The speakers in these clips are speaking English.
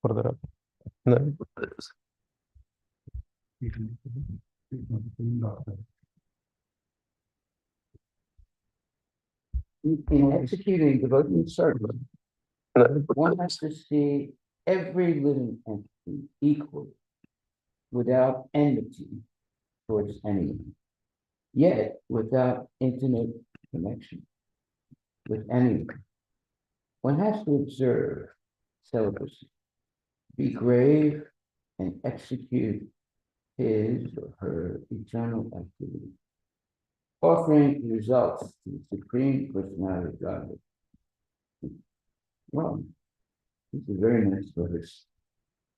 Further up. No. In executing devotional service, No. one has to see every living entity equally, without enmity towards anyone, yet without intimate connection with anyone. One has to observe celibacy, be grave, and execute his or her eternal activity, offering results to the Supreme Personality of Godhead. Well, this is a very nice verse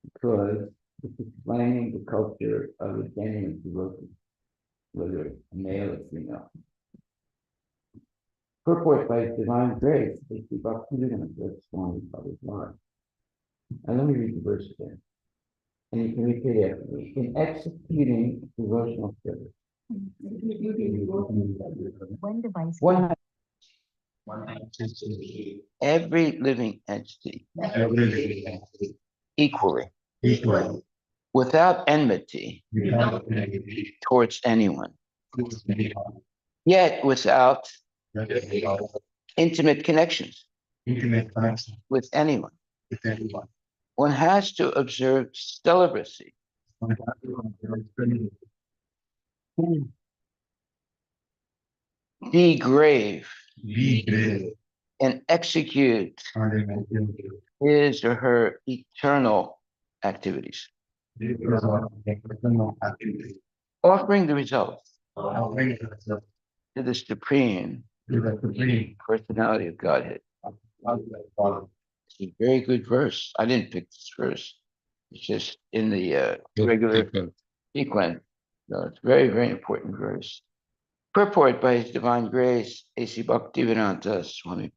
because it's explaining the culture of a genuine devotee, whether male or female. Purport by divine grace is the Bhakti that's formed by his heart. And let me read the verse again. And you can repeat it after me. In executing devotional service, one every living entity equally, without enmity towards anyone, yet without intimate connections with anyone. One has to observe celibacy, be grave, and execute his or her eternal activities, offering the results to the Supreme Personality of Godhead. It's a very good verse. I didn't pick this verse. It's just in the regular sequence. So it's very, very important verse. Purport by His Divine Grace, A.C. Bhaktivedanta Swami.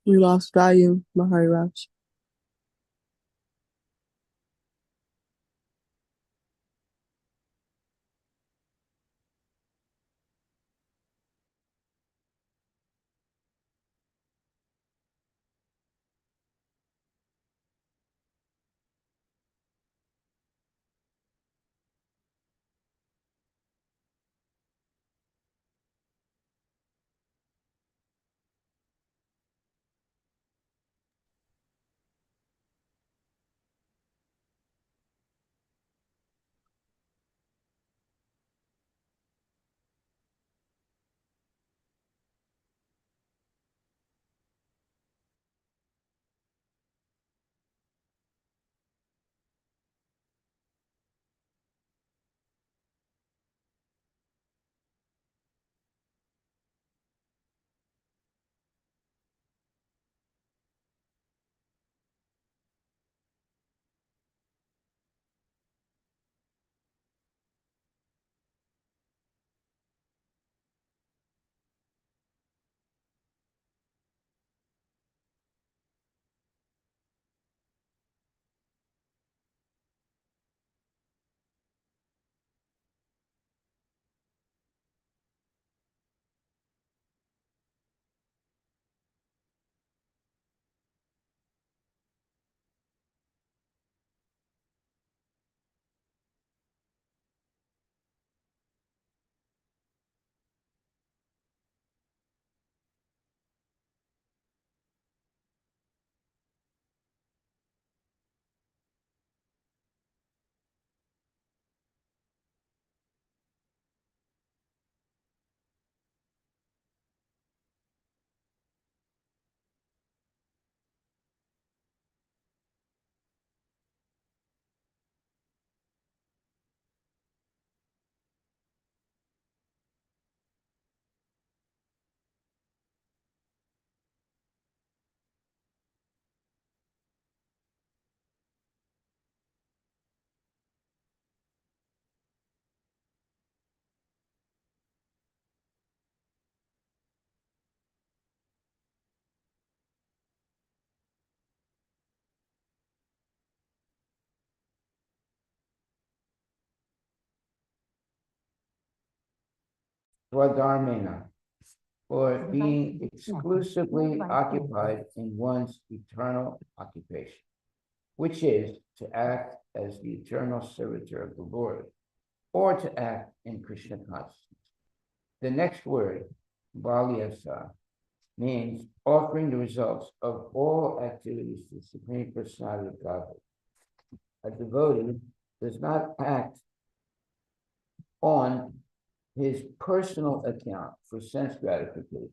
We lost value, Maharaj. Swadharmena, or being exclusively occupied in one's eternal occupation, which is to act as the eternal servitor of the Lord, or to act in Krishna consciousness. The next word, Balyasa, means offering the results of all activities to the Supreme Personality of Godhead. A devotee does not act on his personal account for sense gratification.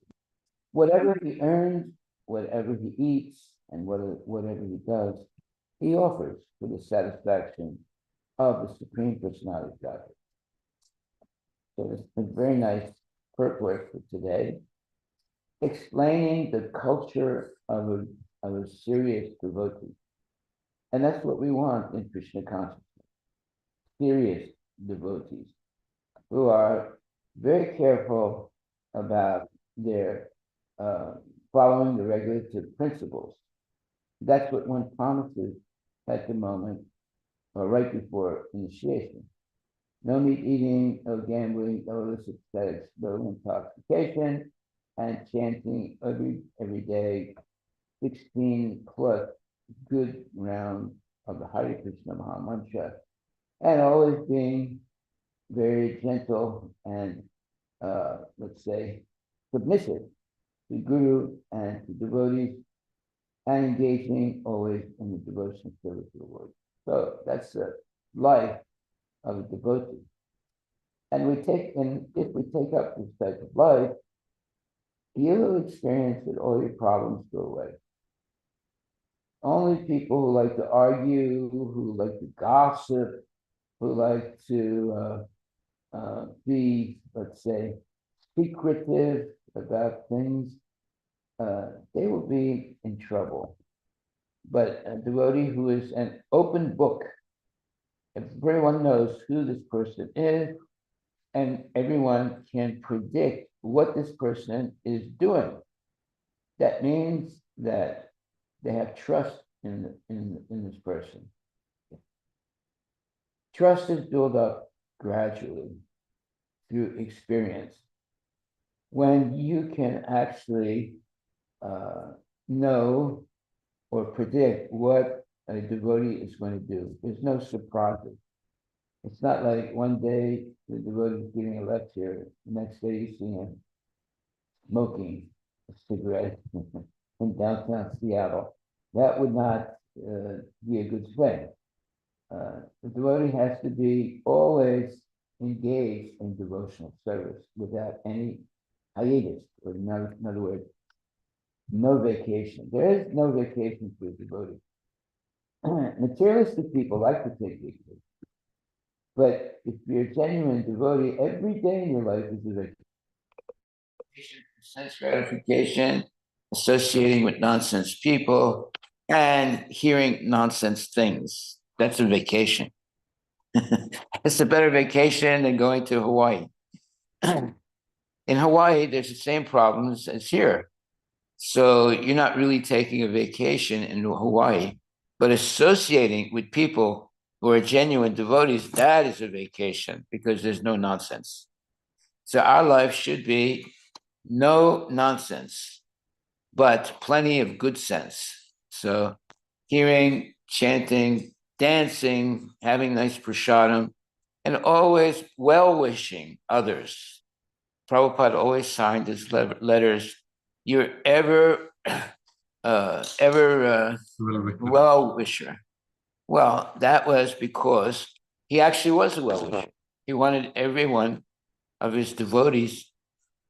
Whatever he earns, whatever he eats, and whatever he does, he offers for the satisfaction of the Supreme Personality of Godhead. So it's a very nice purport for today, explaining the culture of a serious devotee. And that's what we want in Krishna consciousness. Serious devotees who are very careful about their following the regulative principles. That's what one promises at the moment or right before initiation. No meat eating, no gambling, no illicit sex, no intoxication, and chanting every day 16 plus good rounds of the Hare Krishna Maha Mantra, and always being very gentle and, let's say, submissive to Guru and to devotees, and engaging always in the devotional service of the Lord. So that's the life of a devotee. And if we take up this type of life, you will experience that all your problems go away. Only people who like to argue, who like to gossip, who like to be, let's say, secretive about things, they will be in trouble. But a devotee who is an open book, everyone knows who this person is, and everyone can predict what this person is doing. That means that they have trust in this person. Trust is built up gradually through experience. When you can actually know or predict what a devotee is going to do, there's no surprises. It's not like one day the devotee is giving a lecture, the next day you see him smoking a cigarette in downtown Seattle. That would not be a good thing. The devotee has to be always engaged in devotional service without any hiatus, or in other words, no vacation. There is no vacation for a devotee. Materialistic people like to take vacation. But if you're a genuine devotee, every day in your life is a vacation. Sense gratification, associating with nonsense people, and hearing nonsense things. That's a vacation. It's a better vacation than going to Hawaii. In Hawaii, there's the same problems as here. So you're not really taking a vacation in Hawaii, but associating with people who are genuine devotees, that is a vacation because there's no nonsense. So our life should be no nonsense, but plenty of good sense. So hearing, chanting, dancing, having nice prasadam, and always well-wishing others. Prabhupada always signed his letters, "You're ever well-wisher." Well, that was because he actually was a well-wisher. He wanted every one of his devotees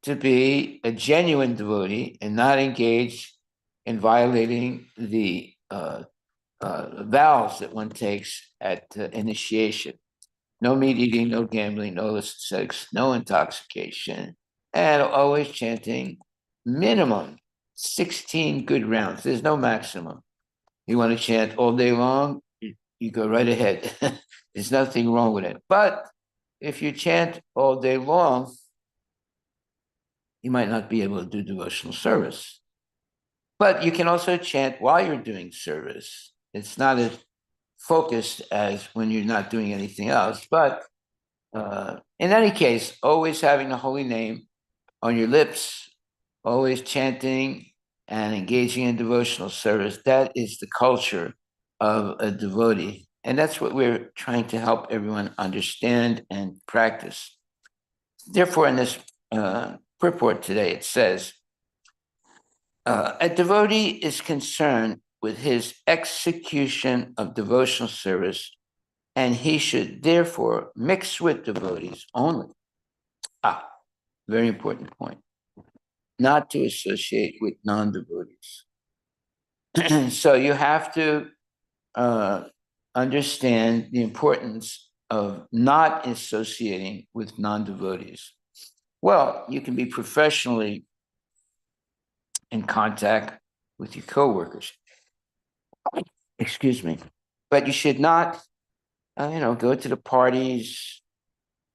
to be a genuine devotee and not engage in violating the vows that one takes at initiation. No meat eating, no gambling, no illicit sex, no intoxication, and always chanting minimum 16 good rounds. There's no maximum. You want to chant all day long, you go right ahead. There's nothing wrong with it. But if you chant all day long, you might not be able to do devotional service. But you can also chant while you're doing service. It's not as focused as when you're not doing anything else, but In any case, always having the holy name on your lips, always chanting and engaging in devotional service, that is the culture of a devotee. And that's what we're trying to help everyone understand and practice. Therefore, in this purport today, it says, a devotee is concerned with his execution of devotional service, and he should therefore mix with devotees only. Very important point. Not to associate with non-devotees. So you have to understand the importance of not associating with non-devotees. Well, you can be professionally in contact with your coworkers. Excuse me. But you should not, go to the parties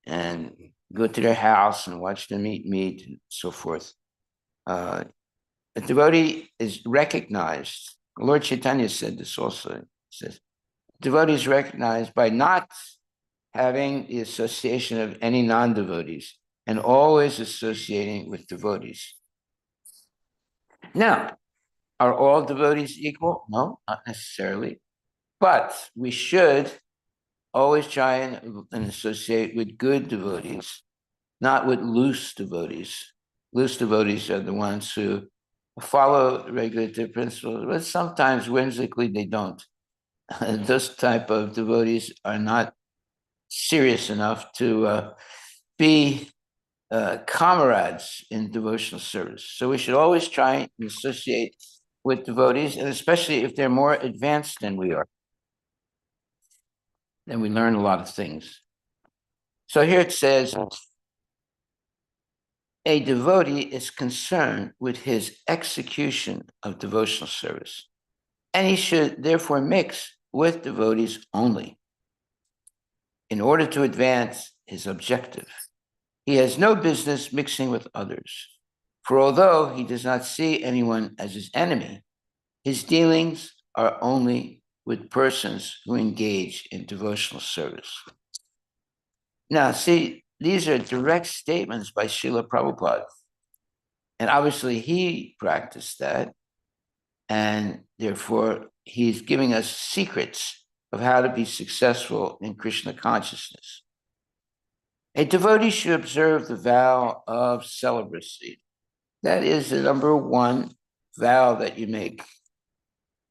and go to their house and watch them eat meat and so forth. A devotee is recognized. Lord Chaitanya said this also. He says, devotee is recognized by not having the association of any non-devotees and always associating with devotees. Now, are all devotees equal? No, not necessarily. But we should always try and associate with good devotees, not with loose devotees. Loose devotees are the ones who follow regulative principles, but sometimes whimsically they don't. Those type of devotees are not serious enough to be comrades in devotional service. So we should always try and associate with devotees, and especially if they're more advanced than we are. Then we learn a lot of things. So here it says, a devotee is concerned with his execution of devotional service, and he should therefore mix with devotees only in order to advance his objective. He has no business mixing with others, for although he does not see anyone as his enemy, his dealings are only with persons who engage in devotional service. Now, see, these are direct statements by Srila Prabhupada. And obviously he practiced that. And therefore, he's giving us secrets of how to be successful in Krishna consciousness. A devotee should observe the vow of celibacy. That is the number one vow that you make.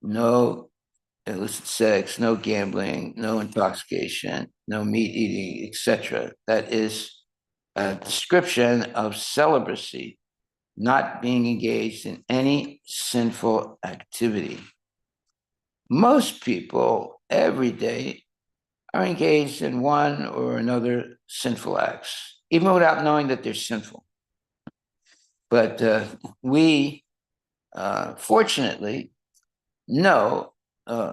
No illicit sex, no gambling, no intoxication, no meat eating, etc. That is a description of celibacy, not being engaged in any sinful activity. Most people every day are engaged in one or another sinful acts, even without knowing that they're sinful. But we, fortunately, know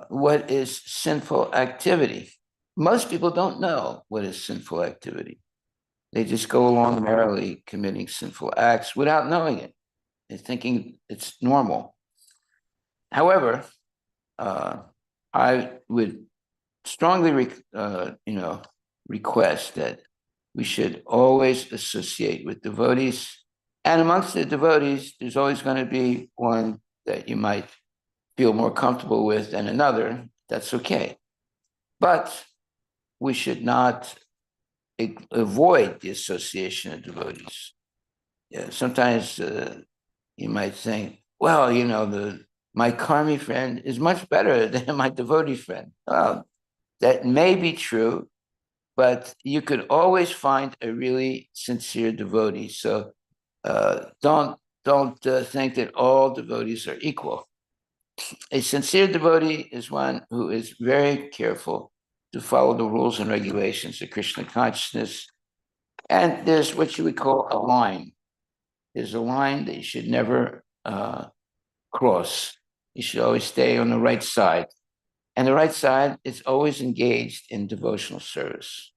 what is sinful activity. Most people don't know what is sinful activity. They just go along merrily committing sinful acts without knowing it. They're thinking it's normal. However, I would strongly, request that we should always associate with devotees. And amongst the devotees, there's always going to be one that you might feel more comfortable with than another. That's okay. But we should not avoid the association of devotees. Yeah, sometimes you might think, well, my karmi friend is much better than my devotee friend. Well, that may be true, but you could always find a really sincere devotee. So don't think that all devotees are equal. A sincere devotee is one who is very careful to follow the rules and regulations of Krishna consciousness. And there's what you would call a line. There's a line that you should never cross. You should always stay on the right side. And the right side is always engaged in devotional service.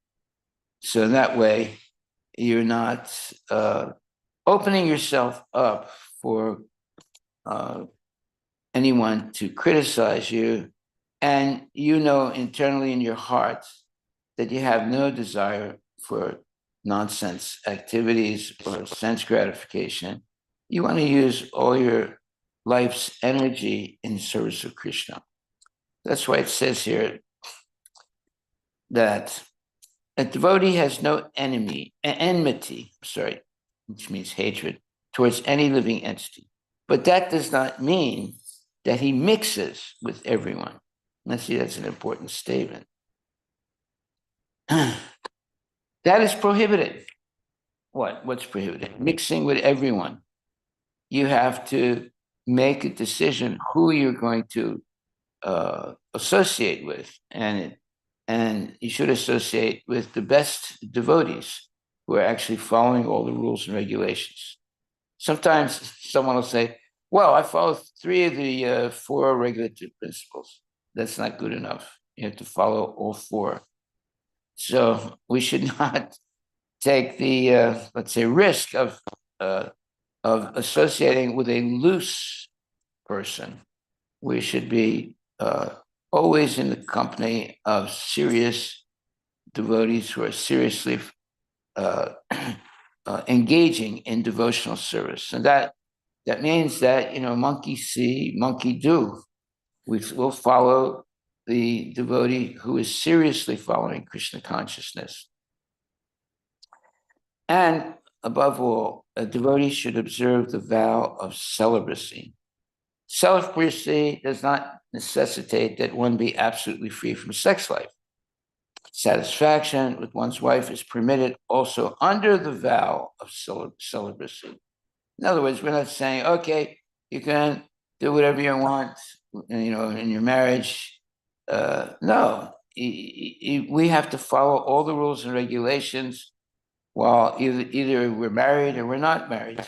So in that way, you're not opening yourself up for anyone to criticize you. And you know internally in your heart that you have no desire for nonsense activities or sense gratification. You want to use all your life's energy in service of Krishna. That's why it says here that a devotee has no enmity, which means hatred, towards any living entity. But that does not mean that he mixes with everyone. Let's see, that's an important statement. That is prohibited. What's prohibited? Mixing with everyone. You have to make a decision who you're going to associate with, and you should associate with the best devotees who are actually following all the rules and regulations. Sometimes someone will say, well, I follow 3 of the 4 regulative principles. That's not good enough. You have to follow all 4. So we should not take the, let's say, risk of associating with a loose person. We should be always in the company of serious devotees who are seriously engaging in devotional service. And that means that, monkey see, monkey do. We will follow the devotee who is seriously following Krishna consciousness. And above all, a devotee should observe the vow of celibacy. Celibacy does not necessitate that one be absolutely free from sex life. Satisfaction with one's wife is permitted also under the vow of celibacy. In other words, we're not saying, okay, you can do whatever you want, in your marriage. No, we have to follow all the rules and regulations while either we're married or we're not married.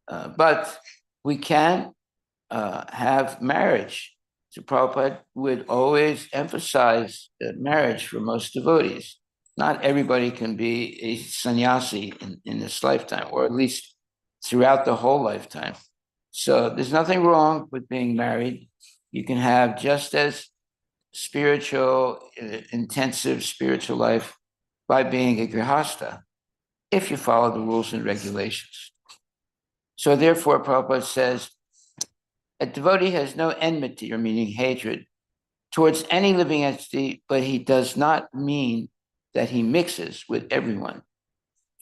But we can have marriage. So Prabhupada would always emphasize marriage for most devotees. Not everybody can be a sannyasi in this lifetime, or at least throughout the whole lifetime. So there's nothing wrong with being married. You can have just as intensive spiritual life by being a grihasta, if you follow the rules and regulations. So therefore, Prabhupada says, a devotee has no enmity, or meaning hatred, towards any living entity, but he does not mean that he mixes with everyone.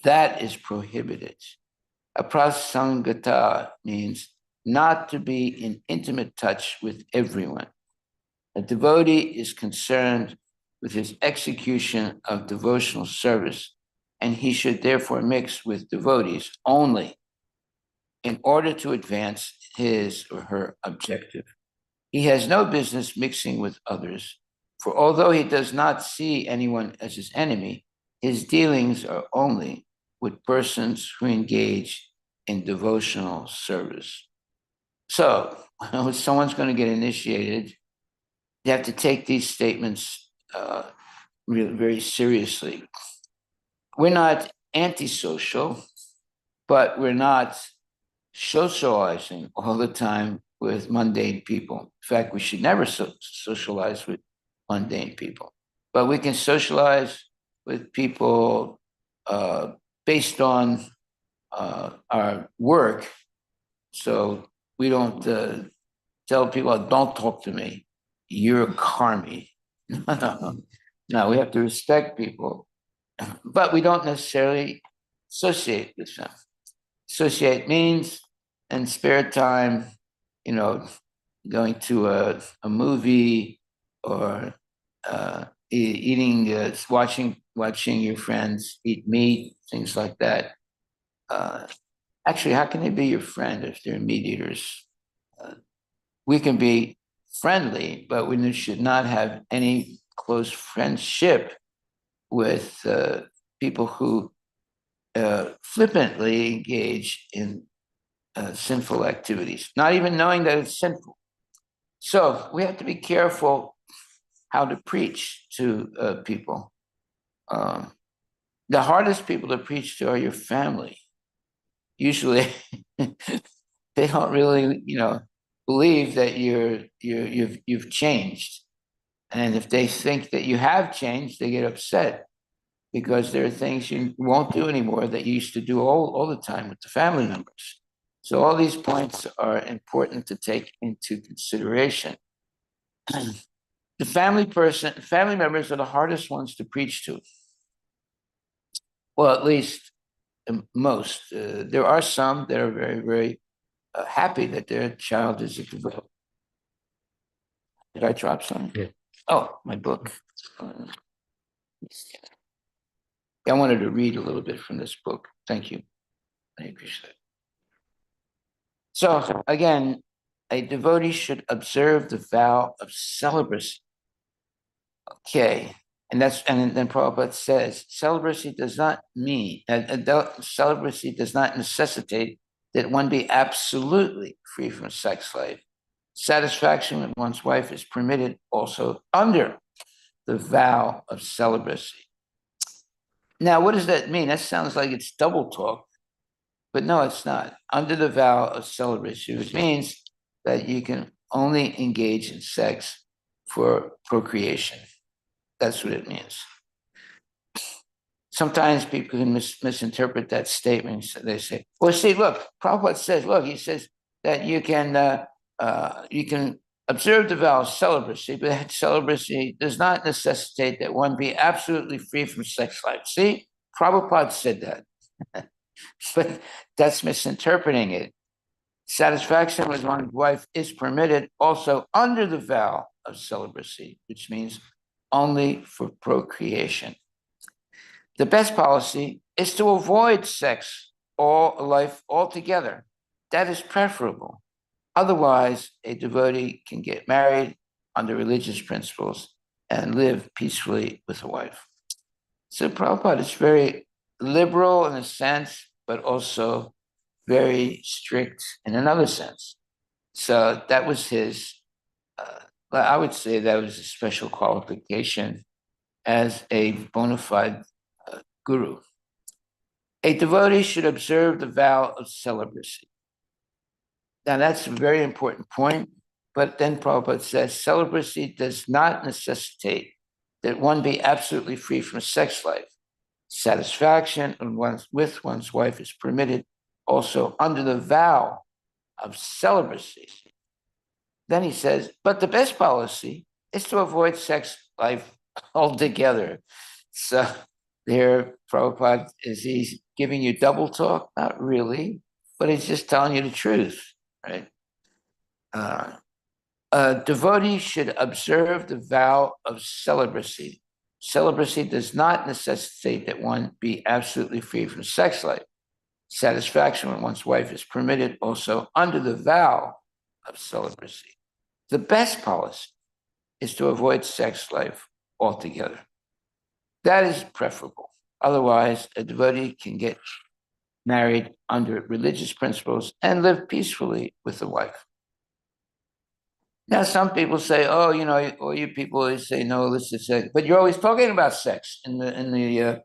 That is prohibited. Aprasangata means not to be in intimate touch with everyone. A devotee is concerned with his execution of devotional service, and he should therefore mix with devotees only in order to advance his or her objective. He has no business mixing with others, for although he does not see anyone as his enemy, his dealings are only with persons who engage in devotional service. So, when someone's going to get initiated, you have to take these statements really very seriously. We're not antisocial, but we're not socializing all the time with mundane people. In fact, we should never socialize with mundane people. But we can socialize with people based on our work. So we don't tell people, don't talk to me. You're a karmi. No, we have to respect people, but we don't necessarily associate with them. Associate means in spare time, going to a movie or eating, watching your friends eat meat, things like that. Actually, how can they be your friend if they're meat eaters? We can be friendly, but we should not have any close friendship with people who flippantly engage in sinful activities, not even knowing that it's sinful. So we have to be careful how to preach to people. The hardest people to preach to are your family. Usually, they don't really, believe that you've changed, and if they think that you have changed, they get upset. because there are things you won't do anymore that you used to do all the time with the family members. So all these points are important to take into consideration. The family members are the hardest ones to preach to. Well, at least most. There are some that are very, very happy that their child is a devotee. Did I drop something? Yeah. Oh, my book. I wanted to read a little bit from this book. Thank you. I appreciate it. So again, a devotee should observe the vow of celibacy. Okay. And then Prabhupada says celibacy does not mean celibacy does not necessitate that one be absolutely free from sex life. Satisfaction with one's wife is permitted also under the vow of celibacy. Now, what does that mean? That sounds like it's double talk, but no, it's not. Under the vow of celibacy, which means that you can only engage in sex for procreation. That's what it means. Sometimes people can misinterpret that statement. So they say, well, see, look, Prabhupada says, look, he says that you can observe the vow of celibacy, but that celibacy does not necessitate that one be absolutely free from sex life. See, Prabhupada said that, but that's misinterpreting it. Satisfaction with one's wife is permitted also under the vow of celibacy, which means only for procreation. The best policy is to avoid sex all life altogether. That is preferable. Otherwise, a devotee can get married under religious principles and live peacefully with a wife. So Prabhupada is very liberal in a sense, but also very strict in another sense. So that was his, I would say that was a special qualification as a bona fide guru. A devotee should observe the vow of celibacy. Now, that's a very important point, but then Prabhupada says celibacy does not necessitate that one be absolutely free from sex life. Satisfaction with one's wife is permitted also under the vow of celibacy. Then he says, but the best policy is to avoid sex life altogether. So there, Prabhupada, is he giving you double talk? Not really, but he's just telling you the truth, right? A devotee should observe the vow of celibacy. Celibacy does not necessitate that one be absolutely free from sex life. Satisfaction with one's wife is permitted also under the vow of celibacy. The best policy is to avoid sex life altogether. That is preferable. Otherwise, a devotee can get married under religious principles and live peacefully with the wife. Now, some people say, "Oh, you know, all you people always say no, this is sex," but you're always talking about sex in the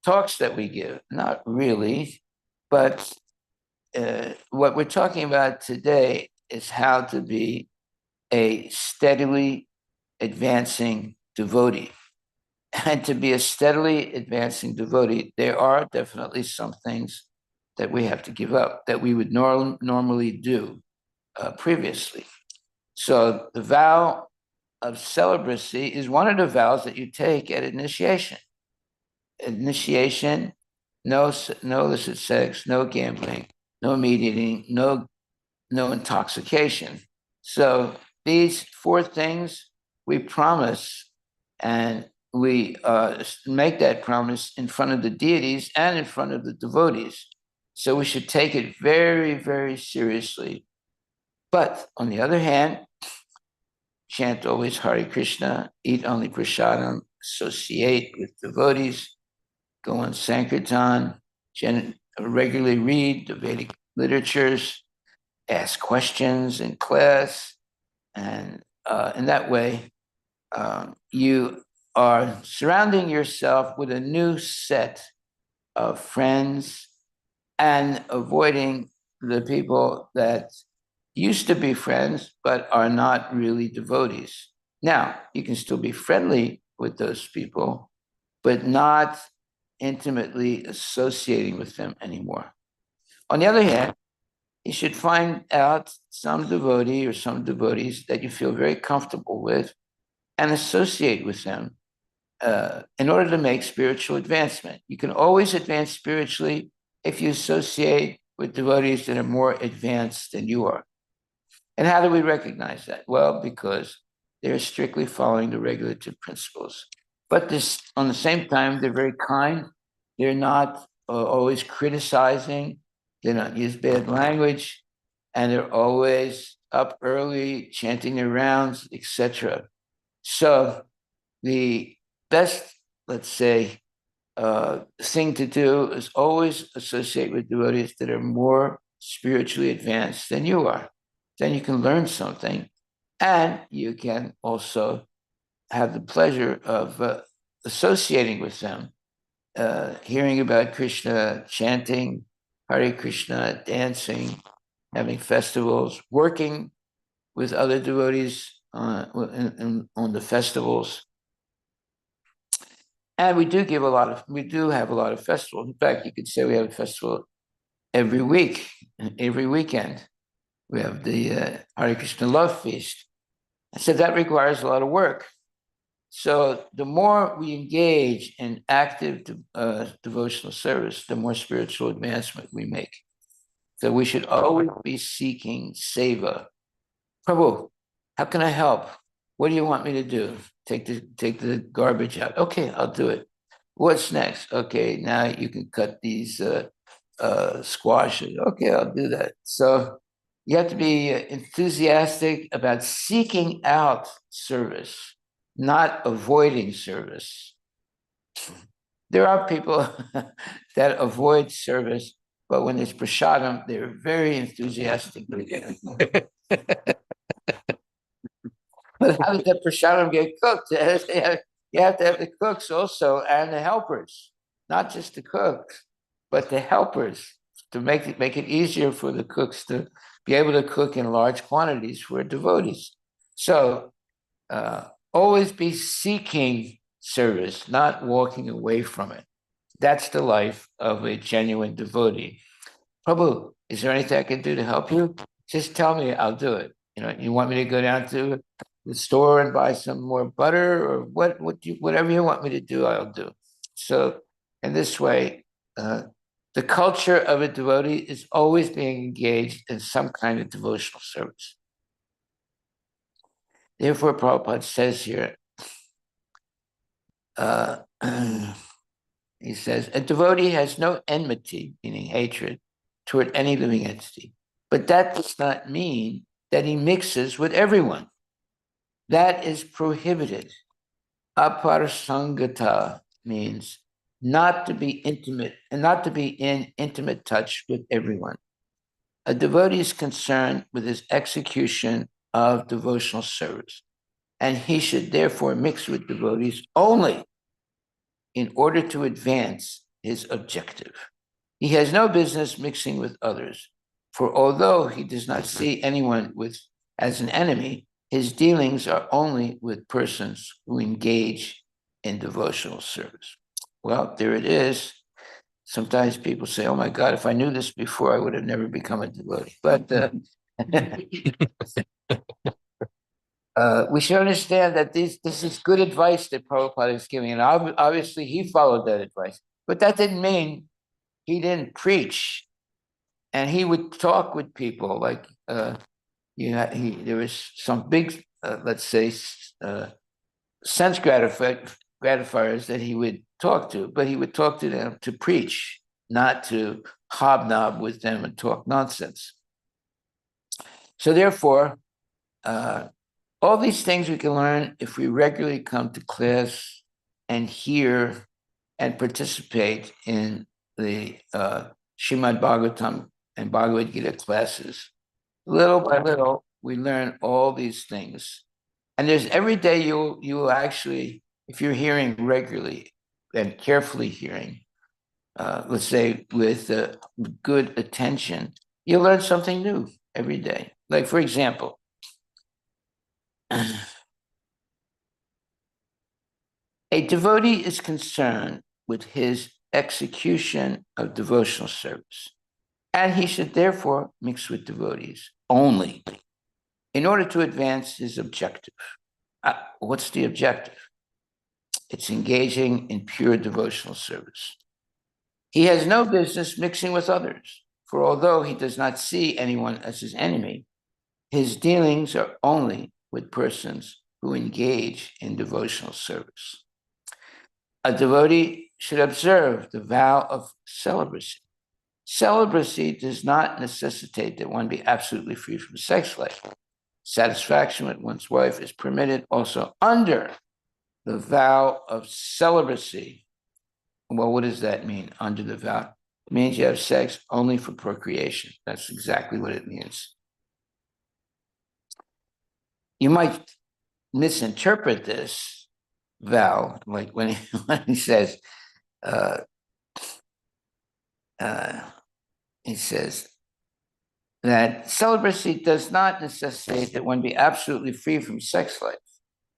talks that we give. Not really, but what we're talking about today is how to be a steadily advancing devotee. And to be a steadily advancing devotee, there are definitely some things that we have to give up that we would normally do previously. So the vow of celibacy is one of the vows that you take at initiation. Initiation, no illicit sex, no gambling, no meat eating, no intoxication. So these four things we promise, and we make that promise in front of the deities and in front of the devotees. So we should take it very, very seriously. But on the other hand, chant always Hare Krishna, eat only prasadam, associate with devotees, go on Sankirtan, regularly read the Vedic literatures, ask questions in class, and in that way, you are surrounding yourself with a new set of friends and avoiding the people that used to be friends but are not really devotees. Now, you can still be friendly with those people, but not intimately associating with them anymore. On the other hand, you should find out some devotee or some devotees that you feel very comfortable with and associate with them in order to make spiritual advancement. You can always advance spiritually if you associate with devotees that are more advanced than you are. And how do we recognize that? Well, because they're strictly following the regulative principles. But this, on the same time, they're very kind. They're not always criticizing. They don't use bad language, and they're always up early, chanting their rounds, etc. So the best, let's say, thing to do is always associate with devotees that are more spiritually advanced than you are. Then you can learn something, and you can also have the pleasure of associating with them, hearing about Krishna, chanting Hare Krishna, dancing, having festivals, working with other devotees on the festivals. And we do have a lot of festivals. In fact, you could say we have a festival every week, every weekend. We have the Hare Krishna Love Feast. So that requires a lot of work. So the more we engage in active devotional service, the more spiritual advancement we make. So we should always be seeking seva. Prabhu, how can I help? What do you want me to do? Take the garbage out. Okay, I'll do it. What's next? Okay, now you can cut these squashes. Okay, I'll do that. So you have to be enthusiastic about seeking out service, not avoiding service. There are people that avoid service, but when there's prasadam, they're very enthusiastic. But how does the prasadam get cooked? You have to have the cooks also and the helpers, not just the cooks, but the helpers to make it easier for the cooks to be able to cook in large quantities for devotees. So always be seeking service, not walking away from it. That's the life of a genuine devotee. Prabhu, is there anything I can do to help you? Just tell me, I'll do it. You want me to go down to the store and buy some more butter or whatever you want me to do, I'll do. So in this way, the culture of a devotee is always being engaged in some kind of devotional service. Therefore, Prabhupada says here, he says, a devotee has no enmity, meaning hatred, toward any living entity. But that does not mean that he mixes with everyone. That is prohibited. Aparasangata means not to be intimate and not to be in intimate touch with everyone. A devotee is concerned with his execution of devotional service, and he should therefore mix with devotees only in order to advance his objective. He has no business mixing with others, for although he does not see anyone as an enemy, his dealings are only with persons who engage in devotional service. Well, there it is. Sometimes people say, oh my God, if I knew this before, I would have never become a devotee. But we should understand that this is good advice that Prabhupada is giving. And obviously he followed that advice. But that didn't mean he didn't preach. And he would talk with people like, there was some big, let's say, sense gratifiers that he would talk to, but he would talk to them to preach, not to hobnob with them and talk nonsense. So therefore, all these things we can learn if we regularly come to class and hear and participate in the Srimad Bhagavatam and Bhagavad Gita classes. Little by little, we learn all these things. And there's every day you will actually, if you're hearing regularly and carefully hearing, let's say with good attention, you'll learn something new every day. Like, for example, A devotee is concerned with his execution of devotional service, and he should therefore mix with devotees only in order to advance his objective. What's the objective? It's engaging in pure devotional service. He has no business mixing with others, for although he does not see anyone as his enemy, his dealings are only with persons who engage in devotional service. A devotee should observe the vow of celibacy. Celibacy does not necessitate that one be absolutely free from sex life. Satisfaction with one's wife is permitted also under the vow of celibacy. Well, what does that mean, under the vow? It means you have sex only for procreation. That's exactly what it means. You might misinterpret this vow, like when he says, he says that celibacy does not necessitate that one be absolutely free from sex life.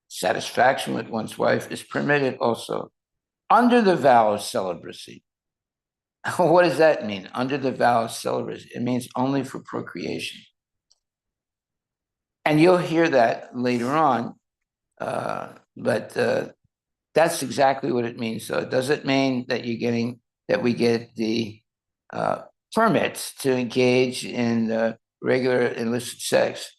Satisfaction with one's wife is permitted also under the vow of celibacy. What does that mean? Under the vow of celibacy, it means only for procreation. And you'll hear that later on, but that's exactly what it means. So it doesn't mean that we get the permits to engage in regular illicit sex.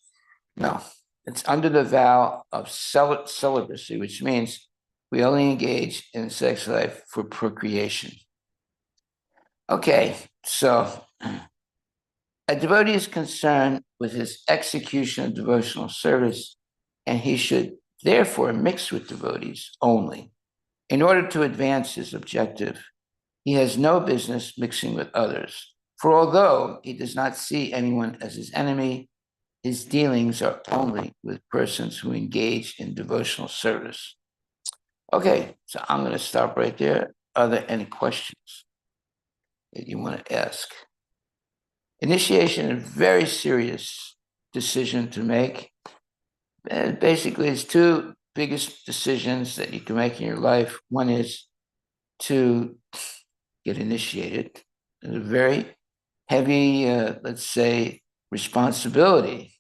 No, it's under the vow of celibacy, which means we only engage in sex life for procreation. Okay, so a devotee is concerned with his execution of devotional service, and he should therefore mix with devotees only. In order to advance his objective, he has no business mixing with others. For although he does not see anyone as his enemy, his dealings are only with persons who engage in devotional service. Okay, so I'm going to stop right there. Are there any questions that you want to ask? Initiation is a very serious decision to make. And basically, it's two biggest decisions that you can make in your life. One is to get initiated. It's a very heavy, let's say, responsibility.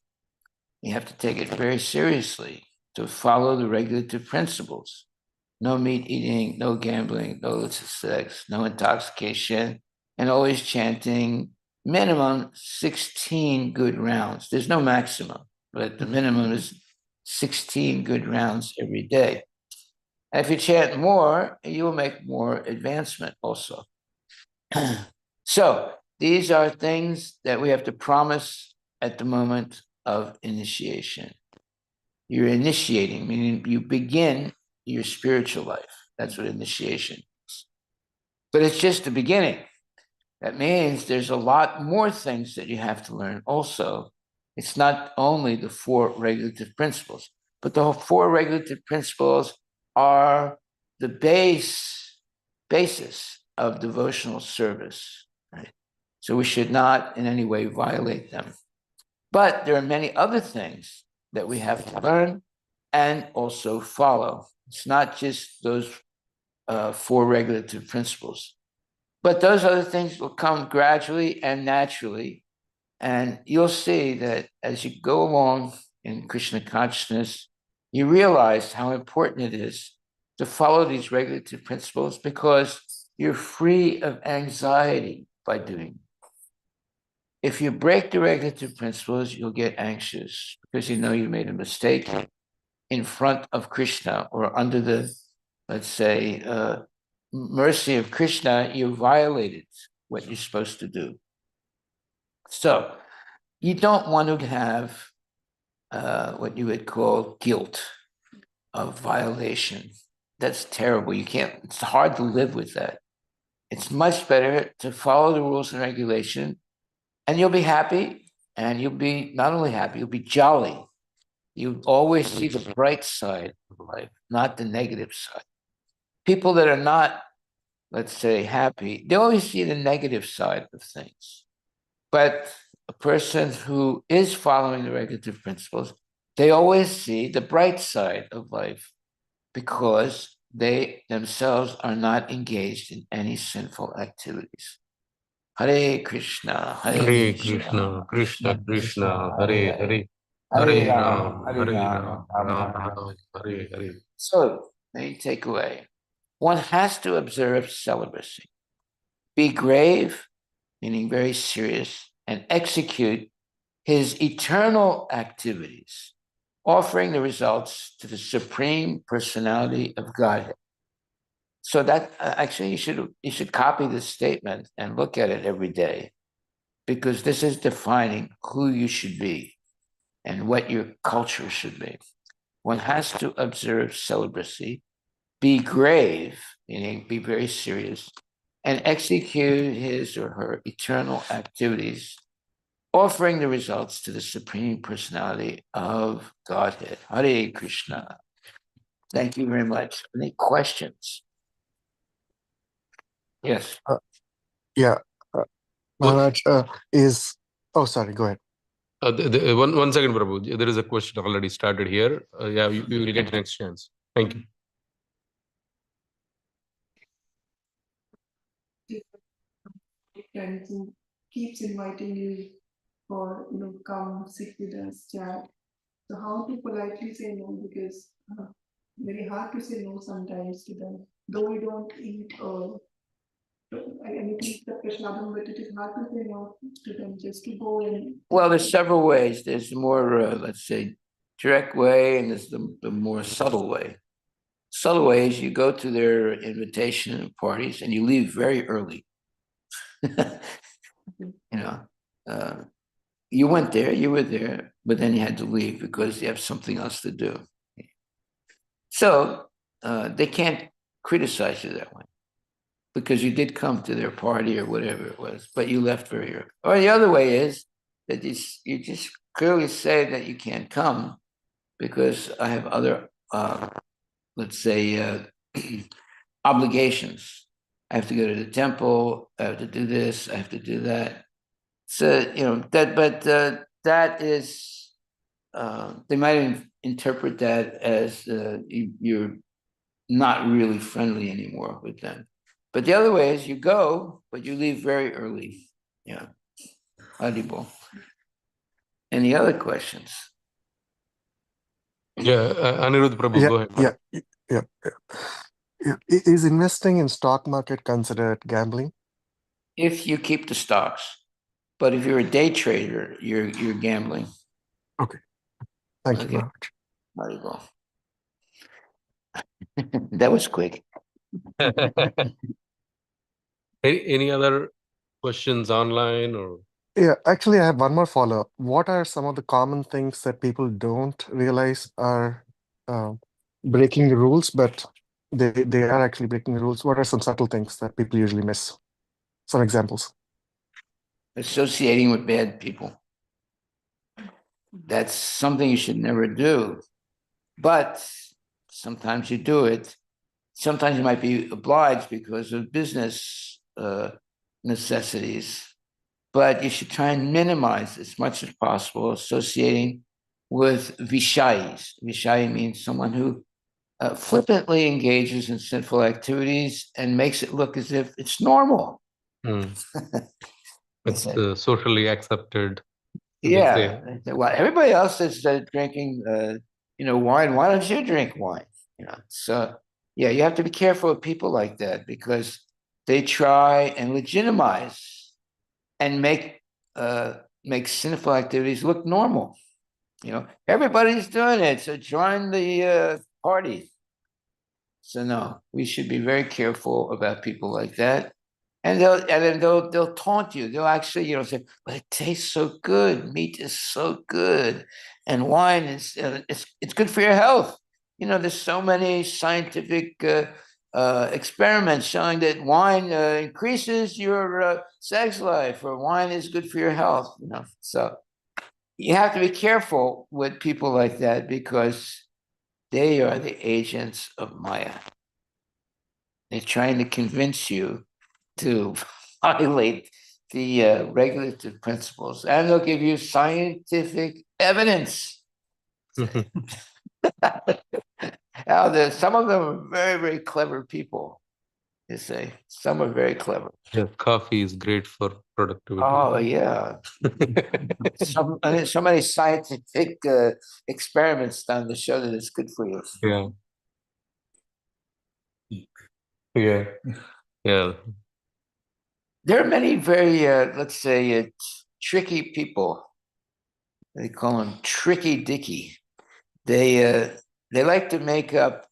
You have to take it very seriously to follow the regulative principles. No meat eating, no gambling, no illicit sex, no intoxication, and always chanting minimum 16 good rounds. There's no maximum, but the minimum is 16 good rounds every day. And if you chant more, you will make more advancement also. So these are things that we have to promise at the moment of initiation. You're initiating, meaning you begin your spiritual life. That's what initiation is. But it's just the beginning. That means there's a lot more things that you have to learn also. It's not only the four regulative principles, but the four regulative principles are the basis of devotional service. Right? So we should not in any way violate them. But there are many other things that we have to learn and also follow. It's not just those four regulative principles. But those other things will come gradually and naturally. And you'll see that as you go along in Krishna consciousness, you realize how important it is to follow these regulative principles because you're free of anxiety by doing it. If you break the regulative principles, you'll get anxious because you know you made a mistake in front of Krishna or under the, let's say, mercy of Krishna, you violated what you're supposed to do. So you don't want to have what you would call guilt of violation. That's terrible. You can't, it's hard to live with that. It's much better to follow the rules and regulation, and you'll be happy, and you'll be not only happy, you'll be jolly. You always see the bright side of life, not the negative side. People that are not, let's say, happy, they always see the negative side of things. But a person who is following the regulative principles, they always see the bright side of life because they themselves are not engaged in any sinful activities. Hare Krishna, Hare Krishna, Krishna Krishna, Hare Hare, Hare Ram, Hare Ram, Ram Ram, Hare Hare. So, main takeaway, one has to observe celibacy, be grave, meaning very serious, and execute his eternal activities, offering the results to the Supreme Personality of Godhead. So that actually you should copy this statement and look at it every day, because this is defining who you should be and what your culture should be. One has to observe celibacy, be grave, meaning be very serious, and execute his or her eternal activities, offering the results to the Supreme Personality of Godhead. Hare Krishna. Thank you very much. Any questions? Yes. Yeah, Maharaj is. Oh, sorry. Go ahead. One second, Prabhu. There is a question already started here. Yeah, you will get the next chance. Thank you. Friends who keeps inviting you for come sit with us, chat. So how to politely say no, because very hard to say no sometimes to them. Though we don't eat or anything except prashadam, but it is hard to say no to them just to go and. Well, there's several ways. There's the more, let's say, direct way, and there's the more subtle way. Subtle way is you go to their invitation parties and you leave very early. You went there, you were there, but then you had to leave because you have something else to do. So they can't criticize you that way, because you did come to their party or whatever it was, but you left very early. Or the other way is that you just clearly say that you can't come because I have other, let's say, obligations. I have to go to the temple. I have to do this. I have to do that. So that is, they might interpret that as you're not really friendly anymore with them. But the other way is you go, but you leave very early. Yeah. Audible. Any other questions? Yeah, Anirudh Prabhu, go ahead. Yeah. Is investing in stock market considered gambling? If you keep the stocks, but if you're a day trader, you're gambling. Okay. Thank you, Maharaj. Audible. That was quick. Any other questions online or? Yeah, actually, I have one more follow-up. What are some of the common things that people don't realize are breaking the rules, but they are actually breaking the rules? What are some subtle things that people usually miss? Some examples. Associating with bad people. That's something you should never do. But sometimes you do it. Sometimes you might be obliged because of business necessities. But you should try and minimize as much as possible associating with vishayis. Vishayi means someone who flippantly engages in sinful activities and makes it look as if it's normal. It's socially accepted. Yeah. Well, everybody else is drinking, wine. Why don't you drink wine? So yeah, you have to be careful with people like that, because they try and legitimize and make sinful activities look normal. Everybody's doing it, so join the party. So no, we should be very careful about people like that. And they'll taunt you. They'll actually, say, "But it tastes so good. Meat is so good, and wine is it's good for your health." There's so many scientific experiments showing that wine increases your sex life, or wine is good for your health. So you have to be careful with people like that, because they are the agents of Maya. They're trying to convince you to violate the regulative principles, and they'll give you scientific evidence. And Now, some of them are very, very clever people. You say some are very clever. Yeah, coffee is great for productivity. Oh yeah, so many scientific experiments done to show that it's good for you. Yeah. Yeah. Yeah. There are many very, let's say, tricky people. They call them tricky dicky. They like to make up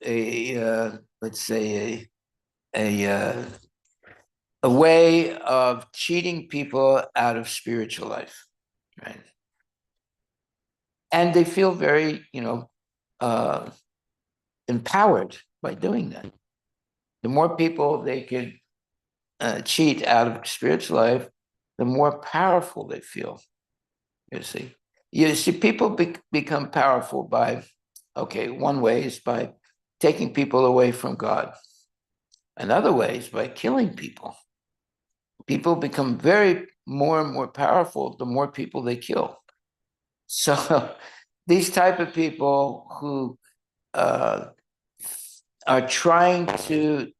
let's say, a way of cheating people out of spiritual life, right? And they feel very, empowered by doing that. The more people they could cheat out of spiritual life, the more powerful they feel. You see, people become powerful by, okay, one way is by taking people away from God. Another way is by killing people. People become more and more powerful the more people they kill. So these type of people who are trying to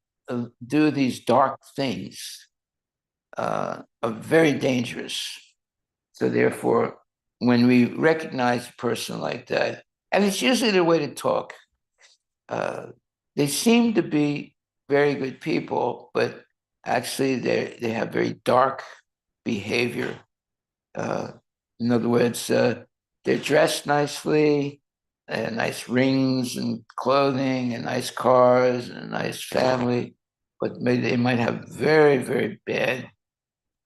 do these dark things are very dangerous. So therefore, when we recognize a person like that, and it's usually their way to talk, they seem to be very good people, but actually they have very dark behavior. In other words, they're dressed nicely, and nice rings and clothing and nice cars and a nice family, but maybe they might have very, very bad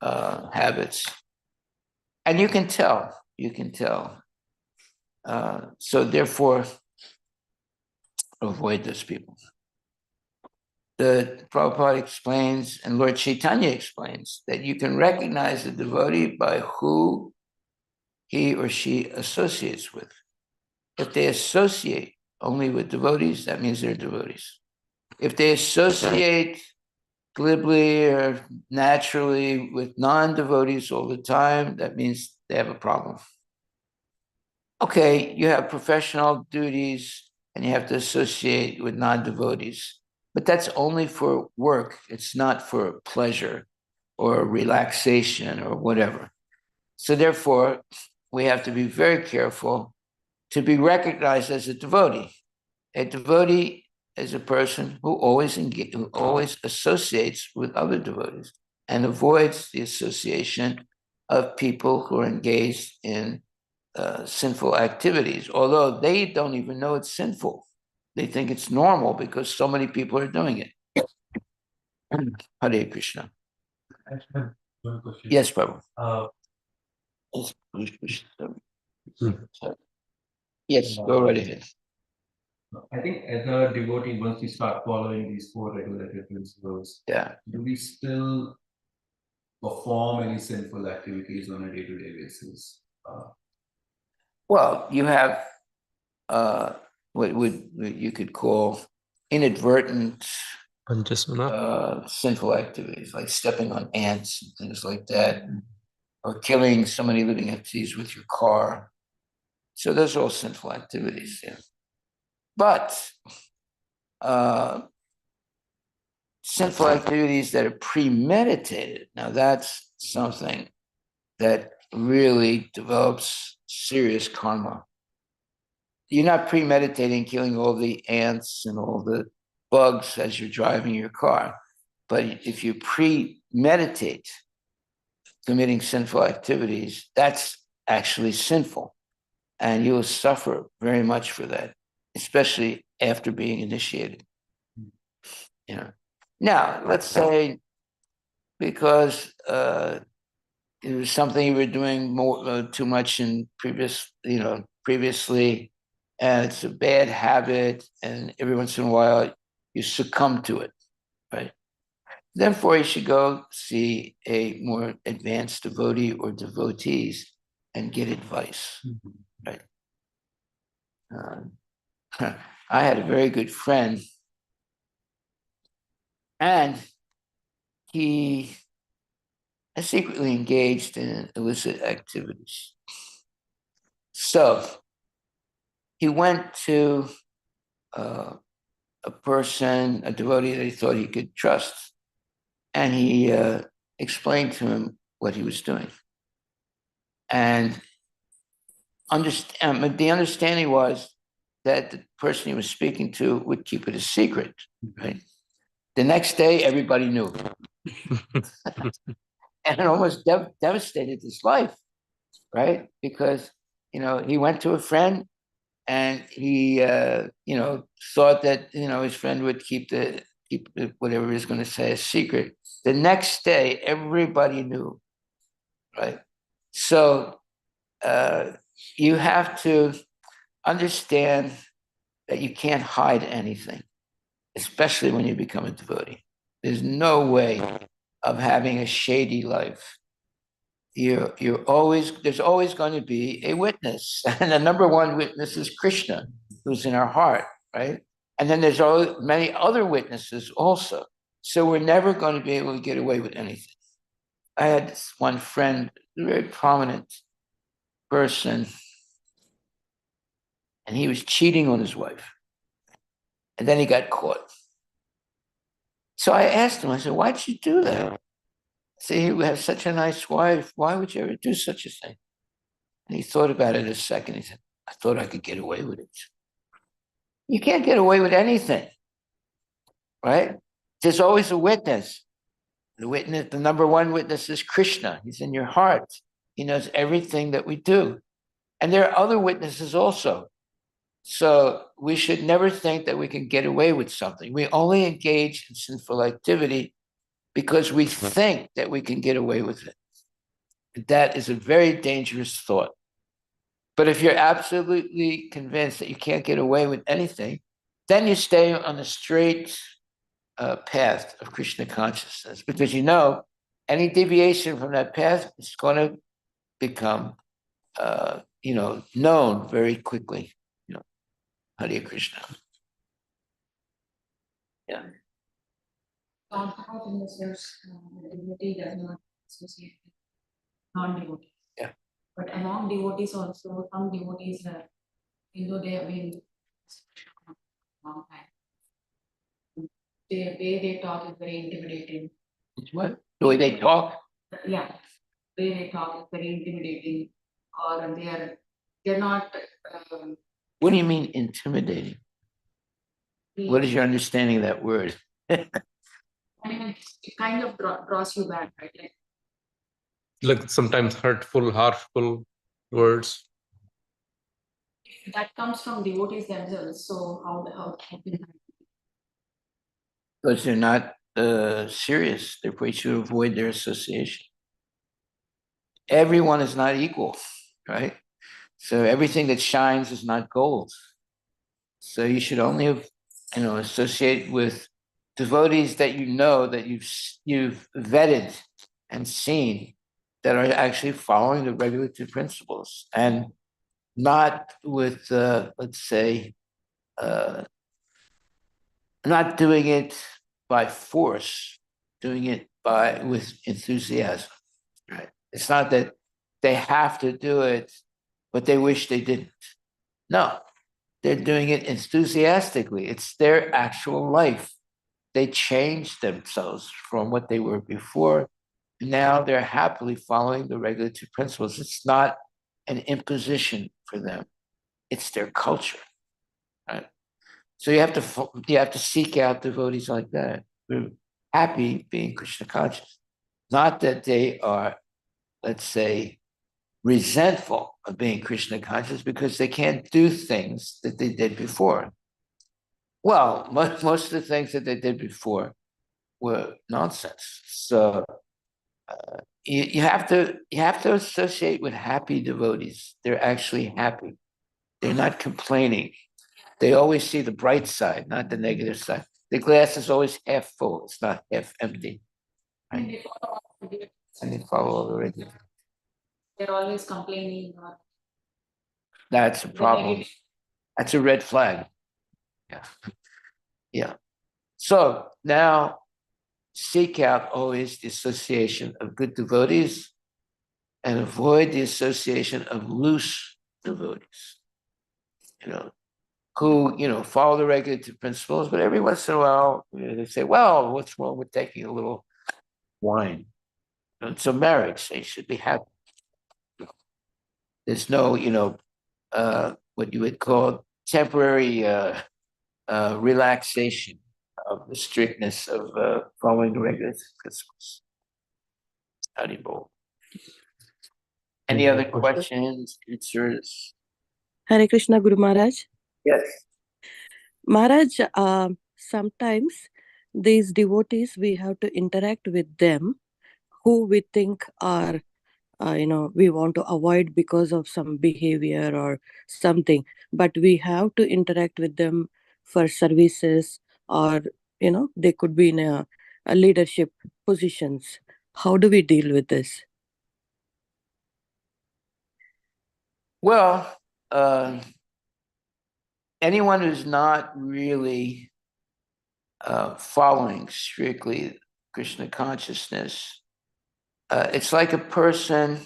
habits. And you can tell. So therefore, avoid those people. The Prabhupada explains, and Lord Chaitanya explains, that you can recognize a devotee by who he or she associates with. If they associate only with devotees, that means they're devotees. If they associate glibly or naturally with non-devotees all the time, that means they have a problem. Okay, you have professional duties and you have to associate with non-devotees, but that's only for work. It's not for pleasure or relaxation or whatever. So therefore, we have to be very careful to be recognized as a devotee. A devotee is a person who always associates with other devotees and avoids the association of people who are engaged in sinful activities, although they don't even know it's sinful. They think it's normal because so many people are doing it. Hare Krishna. One question. Yes, Prabhu. Yes, go right ahead. I think as a devotee, once we start following these four regulated principles, Yeah. do we still perform any sinful activities on a day-to-day basis? Well, you have what you could call inadvertent Panchasana. sinful activities, like stepping on ants and things like that, or killing somebody living entities with your car. So those are all sinful activities. Yeah. But sinful activities that are premeditated, now that's something that really develops serious karma. You're not premeditating killing all the ants and all the bugs as you're driving your car. But if you premeditate committing sinful activities, that's actually sinful. And you will suffer very much for that, especially after being initiated. Now, let's say because it was something you were doing too much in previously, and it's a bad habit, and every once in a while you succumb to it, right? Therefore, you should go see a more advanced devotee or devotees and get advice, right? I had a very good friend, and he secretly engaged in illicit activities. So he went to a person, a devotee that he thought he could trust, and he explained to him what he was doing. And the understanding was that the person he was speaking to would keep it a secret, right? The next day, everybody knew. And it almost devastated his life, right? Because, he went to a friend and he, thought that, his friend would keep whatever he was going to say a secret. The next day, everybody knew, right? So you have to understand that you can't hide anything, especially when you become a devotee. There's no way of having a shady life. There's always going to be a witness. And the number one witness is Krishna, who's in our heart, right? And then there's many other witnesses also. So we're never going to be able to get away with anything. I had this one friend, a very prominent person, and he was cheating on his wife. And then he got caught. So I asked him, I said, why'd you do that? I said, you have such a nice wife. Why would you ever do such a thing? And he thought about it a second. He said, I thought I could get away with it. You can't get away with anything, right? There's always a witness. The number one witness is Krishna. He's in your heart. He knows everything that we do. And there are other witnesses also. So we should never think that we can get away with something. We only engage in sinful activity because we think that we can get away with it. That is a very dangerous thought. But if you're absolutely convinced that you can't get away with anything, then you stay on the straight path of Krishna consciousness, because any deviation from that path is going to become, known very quickly. Hare Krishna. Yeah. How investors devotee does not associate with non-devotees. Yeah. But among devotees also, some devotees are, though they have been for a long time, the way they talk is very intimidating. What? The way they talk? Yeah, the way they talk is very intimidating, or they're not. What do you mean intimidating? What is your understanding of that word? I mean, it kind of draws you back, right? Like sometimes hurtful, harmful words. That comes from devotees themselves. So how Because they're not serious. Therefore, you should avoid their association. Everyone is not equal, right? So everything that shines is not gold. So you should only, associate with devotees that that you've vetted and seen that are actually following the regulative principles, and not with, let's say, not doing it by force, doing it with enthusiasm. Right? It's not that they have to do it, but they wish they didn't. No, they're doing it enthusiastically. It's their actual life. They changed themselves from what they were before. Now they're happily following the regulative principles. It's not an imposition for them. It's their culture. Right? So you have to seek out devotees like that. We're happy being Krishna conscious. Not that they are, let's say, resentful of being Krishna conscious because they can't do things that they did before. Well, most of the things that they did before were nonsense. So you have to associate with happy devotees. They're actually happy. They're not complaining. They always see the bright side, not the negative side. The glass is always half full. It's not half empty. Right? And they follow the regular. they're always complaining or That's a problem. That's a red flag. Yeah. Yeah. So now seek out always the association of good devotees and avoid the association of loose devotees. who, follow the regulative principles, but every once in a while they say, well, what's wrong with taking a little wine? It's a marriage. They should be happy. There's no, what you would call temporary relaxation of the strictness of following the regulative principles. Haribol. Any other questions, concerns? Hare Krishna, Guru Maharaj. Yes. Maharaj, sometimes these devotees, we have to interact with them who we think are, we want to avoid because of some behavior or something, but we have to interact with them for services, or, they could be in a leadership positions. How do we deal with this? Well, anyone who's not really following strictly Krishna consciousness, it's like a person,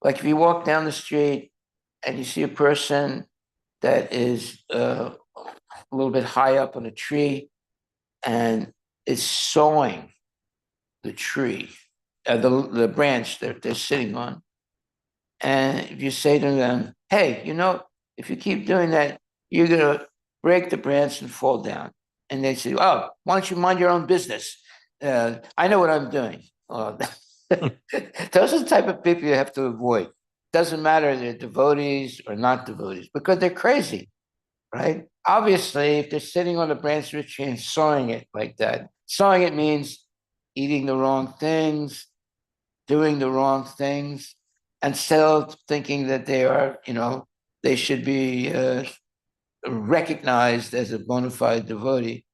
like if you walk down the street and you see a person that is a little bit high up on a tree and is sawing the tree, the branch that they're sitting on. And if you say to them, hey, if you keep doing that, you're going to break the branch and fall down. And they say, oh, why don't you mind your own business? I know what I'm doing. Those are the type of people you have to avoid. Doesn't matter if they're devotees or not devotees, because they're crazy, right? Obviously, if they're sitting on a branch of a tree and sawing it like that, sawing it means eating the wrong things, doing the wrong things, and still thinking that they are, they should be recognized as a bona fide devotee.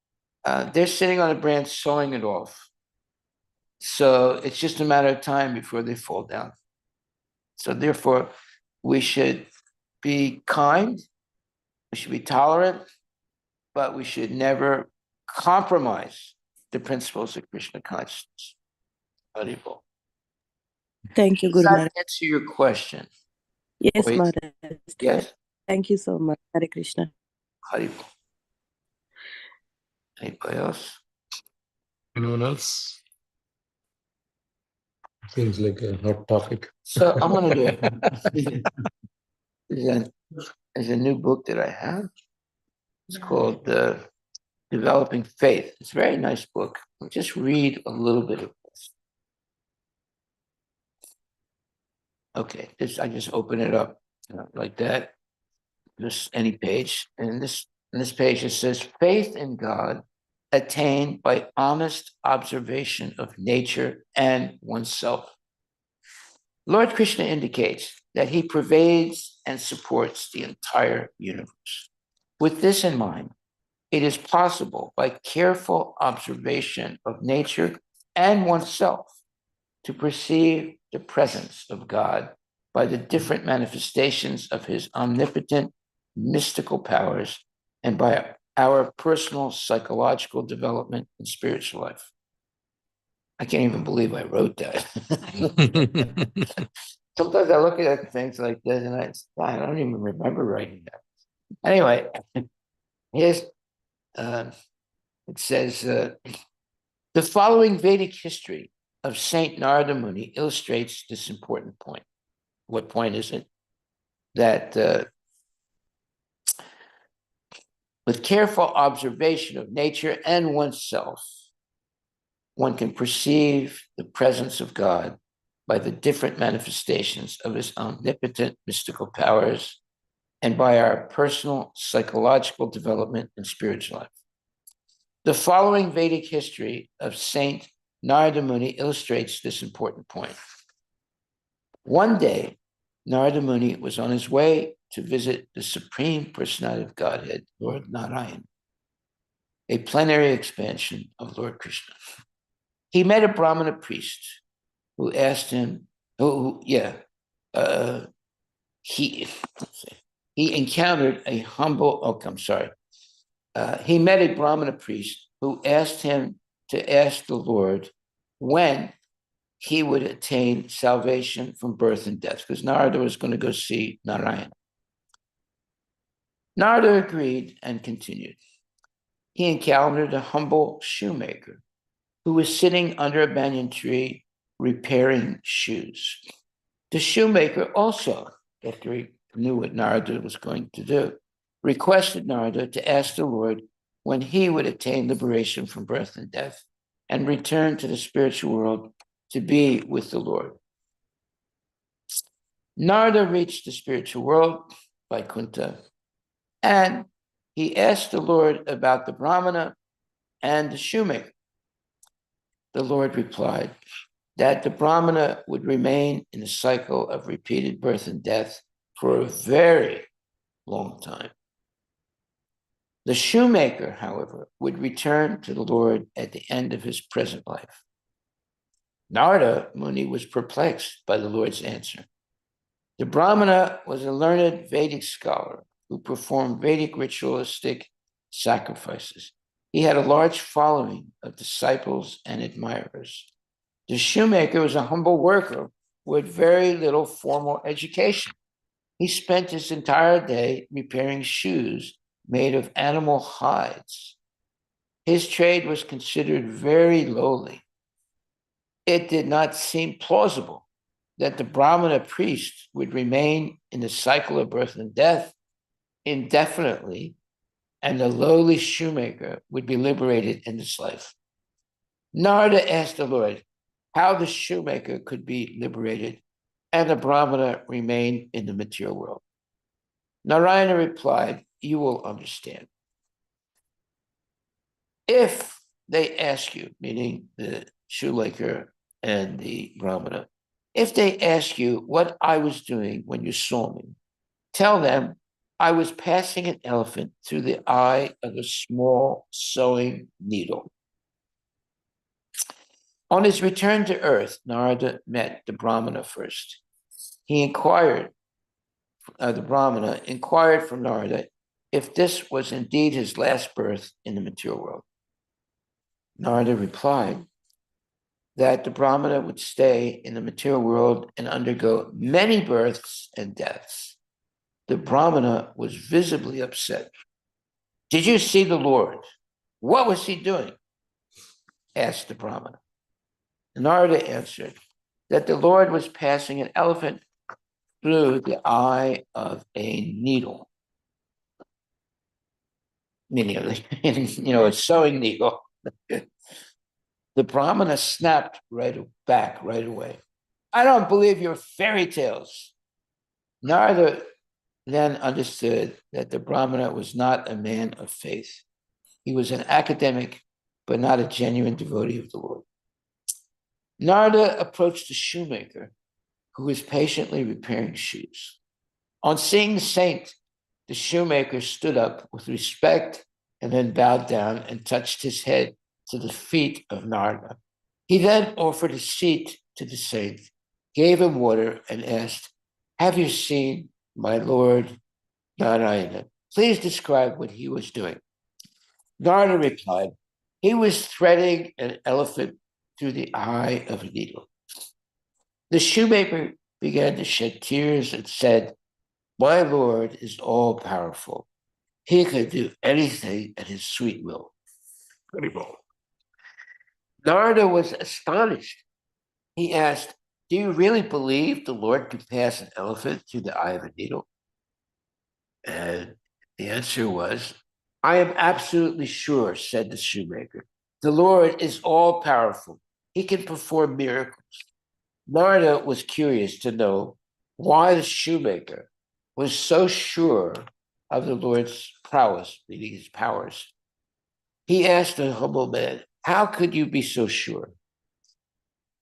They're sitting on a branch sawing it off. So it's just a matter of time before they fall down. So therefore, we should be kind, we should be tolerant, but we should never compromise the principles of Krishna consciousness. Haribol. Thank you, Does Guru that Maharaj. answer your question? Yes, Wait. Maharaj. Yes? Thank you so much. Hare Krishna. Haribol. Anybody else? Anyone else? Seems like a hot topic. So I'm going to do there's a new book that I have. It's called Developing Faith. It's a very nice book. I'll just read a little bit of this. Okay, I just open it up like that. Just any page. And this page it says, faith in God attained by honest observation of nature and oneself. Lord Krishna indicates that he pervades and supports the entire universe. With this in mind, it is possible by careful observation of nature and oneself to perceive the presence of God by the different manifestations of his omnipotent mystical powers and by our personal psychological development and spiritual life. I can't even believe I wrote that. Sometimes I look at things like this and I don't even remember writing that. Anyway, here's it says, the following Vedic history of Saint Narada Muni illustrates this important point. What point is it? That with careful observation of nature and oneself, one can perceive the presence of God by the different manifestations of his omnipotent mystical powers and by our personal psychological development and spiritual life. The following Vedic history of Saint Narada Muni illustrates this important point. One day, Narada Muni was on his way to visit the Supreme Personality of Godhead, Lord Narayan, a plenary expansion of Lord Krishna. He met a Brahmana priest who asked him, he encountered a humble, he met a Brahmana priest who asked him to ask the Lord when he would attain salvation from birth and death, because Narada was going to go see Narayan. Narada agreed and continued. He encountered a humble shoemaker who was sitting under a banyan tree repairing shoes. The shoemaker also, after he knew what Narada was going to do, requested Narada to ask the Lord when he would attain liberation from birth and death and return to the spiritual world to be with the Lord. Narada reached the spiritual world, Vaikuntha, and he asked the Lord about the Brahmana and the shoemaker. The Lord replied that the Brahmana would remain in a cycle of repeated birth and death for a very long time. The shoemaker, however, would return to the Lord at the end of his present life. Narada Muni was perplexed by the Lord's answer. The Brahmana was a learned Vedic scholar who performed Vedic ritualistic sacrifices. He had a large following of disciples and admirers. The shoemaker was a humble worker with very little formal education. He spent his entire day repairing shoes made of animal hides. His trade was considered very lowly. It did not seem plausible that the Brahmana priest would remain in the cycle of birth and death indefinitely, and the lowly shoemaker would be liberated in this life. Narada asked the Lord how the shoemaker could be liberated and the Brahmana remain in the material world. Narayana replied, "You will understand. If they ask you," meaning the shoemaker and the Brahmana, "if they ask you what I was doing when you saw me, tell them I was passing an elephant through the eye of a small sewing needle." On his return to earth, Narada met the Brahmana first. The Brahmana inquired from Narada if this was indeed his last birth in the material world. Narada replied that the Brahmana would stay in the material world and undergo many births and deaths. The Brahmana was visibly upset. "Did you see the Lord? What was he doing?" asked the Brahmana. Narada answered that the Lord was passing an elephant through the eye of a needle, meaning, a sewing needle. The Brahmana snapped right away. "I don't believe your fairy tales." Narada then understood that the Brahmana was not a man of faith. He was an academic, but not a genuine devotee of the Lord. Narada approached the shoemaker, who was patiently repairing shoes. On seeing the saint, the shoemaker stood up with respect and then bowed down and touched his head to the feet of Narada. He then offered a seat to the saint, gave him water, and asked, "Have you seen my Lord Narayana? Please describe what he was doing." Narada replied, "He was threading an elephant through the eye of a needle." The shoemaker began to shed tears and said, "My Lord is all powerful. He could do anything at his sweet will." Narada was astonished. He asked, "Do you really believe the Lord could pass an elephant through the eye of a needle?" And the answer was, "I am absolutely sure," said the shoemaker. "The Lord is all powerful. He can perform miracles." Narada was curious to know why the shoemaker was so sure of the Lord's prowess, meaning his powers. He asked the humble man, "How could you be so sure?"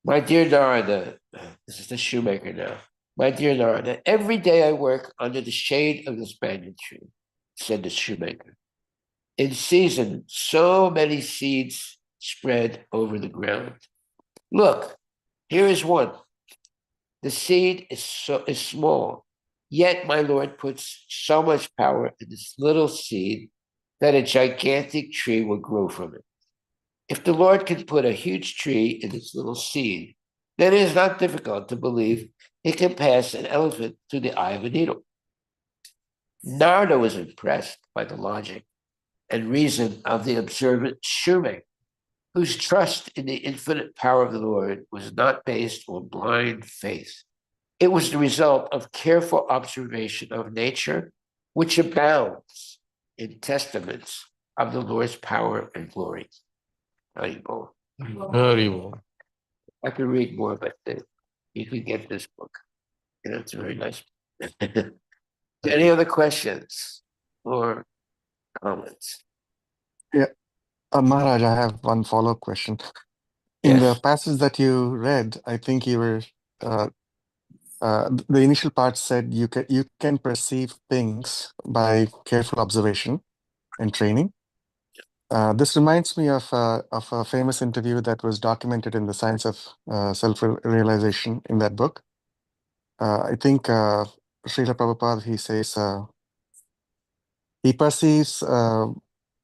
"My dear Narada," this is the shoemaker now, "my dear Narada, every day I work under the shade of this banyan tree," said the shoemaker. "In season, so many seeds spread over the ground. Look, here is one. The seed is small, yet my Lord puts so much power in this little seed that a gigantic tree will grow from it. If the Lord can put a huge tree in this little seed, then it is not difficult to believe he can pass an elephant through the eye of a needle." Narada was impressed by the logic and reason of the observant Shume, whose trust in the infinite power of the Lord was not based on blind faith. It was the result of careful observation of nature, which abounds in testaments of the Lord's power and glory. Haribol. Haribo. I could read more, but you could get this book. It's very nice. Any other questions or comments? Maharaj, I have one follow-up question. In the Yes. passage that you read, I think you were the initial part said you can perceive things by careful observation and training. This reminds me of a famous interview that was documented in the Science of Self-Realization in that book. I think Srila Prabhupada, he says he perceives.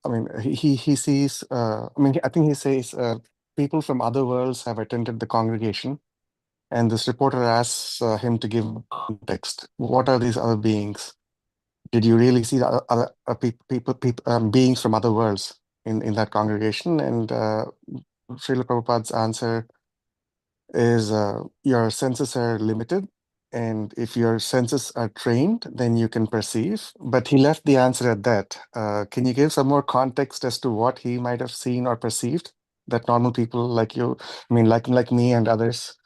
I mean, he sees. I mean, I think he says people from other worlds have attended the congregation, and this reporter asks him to give context. What are these other beings? Did you really see the other people, beings from other worlds in that congregation? And Srila Prabhupada's answer is your senses are limited. And if your senses are trained, then you can perceive. But he left the answer at that. Can you give some more context as to what he might have seen or perceived that normal people like you, I mean, like me and others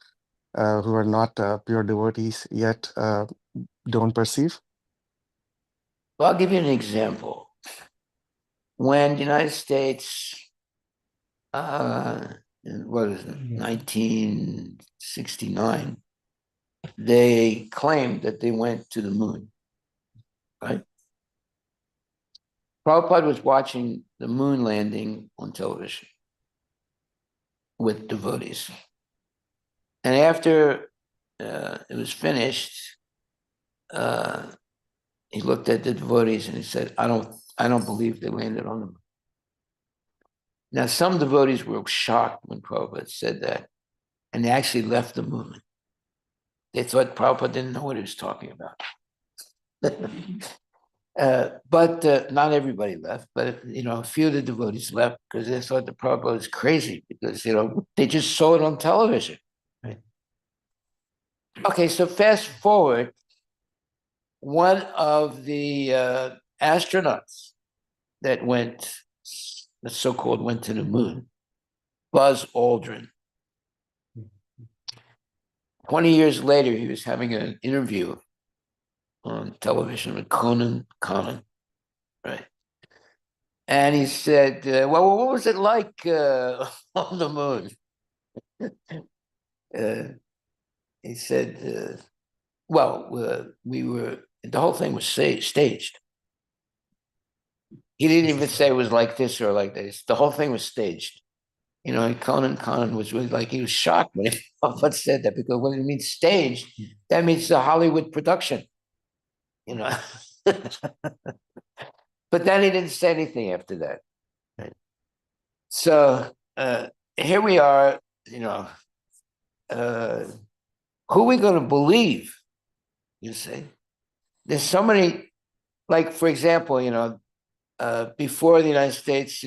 who are not pure devotees yet don't perceive? Well, I'll give you an example. When the United States, what is it, 1969, they claimed that they went to the moon, right? Prabhupada was watching the moon landing on television with devotees. And after it was finished, he looked at the devotees and he said, I don't believe they landed on the moon. Now, some devotees were shocked when Prabhupada said that, and they actually left the movement. They thought Prabhupada didn't know what he was talking about. But not everybody left, but a few of the devotees left because they thought the Prabhupada was crazy because they just saw it on television. Right? Okay, so fast forward, one of the astronauts that went to the moon, Buzz Aldrin. 20 years later, he was having an interview on television with Conan, right? And he said, well, what was it like on the moon? He said, the whole thing was staged. He didn't even say it was like this or like this. The whole thing was staged. And Conan was really he was shocked when he said that, because when it means staged, that means the Hollywood production, But then he didn't say anything after that. Right? So here we are, who are we going to believe? You see, there's so many, for example, before the United States,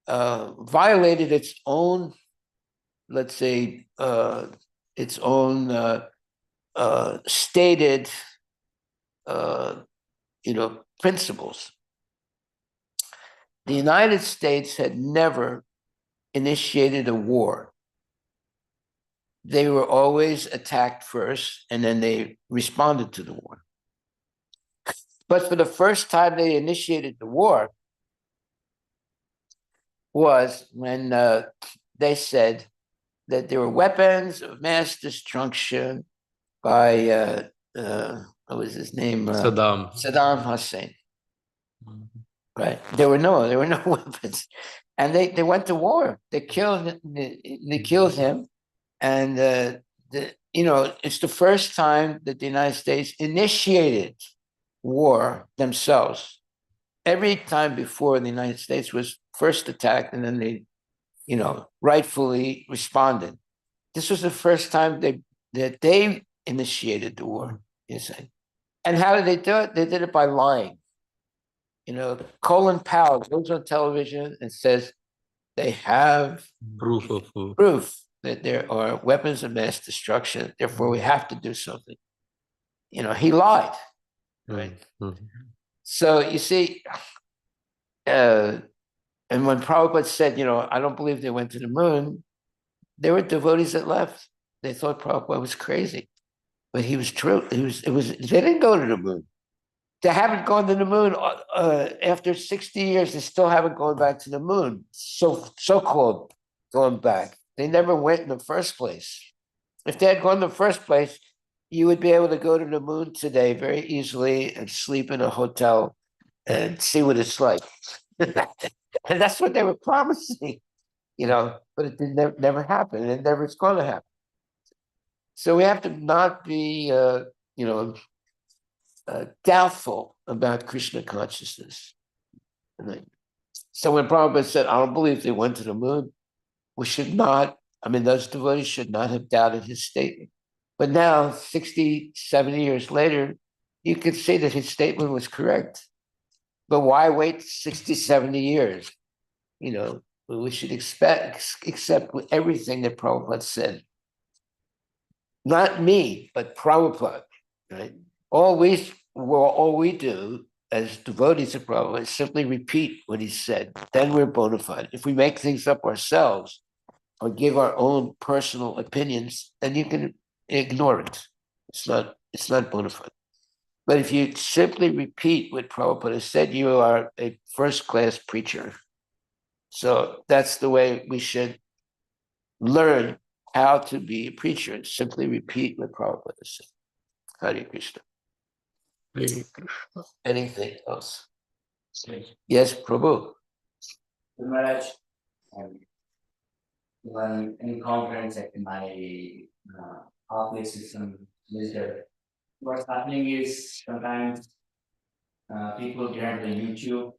violated its own, let's say, its own stated, principles. The United States had never initiated a war. They were always attacked first, and then they responded to the war. But for the first time they initiated the war was when they said that there were weapons of mass destruction by, what was his name? Saddam Hussein. Right. There were no weapons. And they went to war. They killed him. And, it's the first time that the United States initiated war themselves. Every time before, the United States was first attacked, and then they, rightfully responded. This was the first time that they initiated the war, you see. And how did they do it? They did it by lying. Colin Powell goes on television and says they have Proof of proof that there are weapons of mass destruction. Therefore, we have to do something. He lied. Right. So you see, and when Prabhupada said, I don't believe they went to the moon, there were devotees that left. They thought Prabhupada was crazy, but he was true. They didn't go to the moon. They haven't gone to the moon after 60 years. They still haven't gone back to the moon. So-called going back. They never went in the first place. If they had gone in the first place, you would be able to go to the moon today very easily and sleep in a hotel and see what it's like. And that's what they were promising, but it never happened. It never is going to happen. So we have to not be, doubtful about Krishna consciousness. So when Prabhupada said, I don't believe they went to the moon, we should not, those devotees should not have doubted his statement. But now, 60, 70 years later, you can see that his statement was correct. But why wait 60, 70 years? We should accept everything that Prabhupada said. Not me, but Prabhupada, right? All we do as devotees of Prabhupada is simply repeat what he said. Then we're bona fide. If we make things up ourselves or give our own personal opinions, then you can ignore it. It's not bona fide. But if you simply repeat what Prabhupada said, you are a first-class preacher. So that's the way we should learn how to be a preacher. Simply repeat what Prabhupada said. Hare Krishna. Anything else? Yes, Prabhu. Maharaj, one encounter at my office with some visitor. What's happening is sometimes people get onto YouTube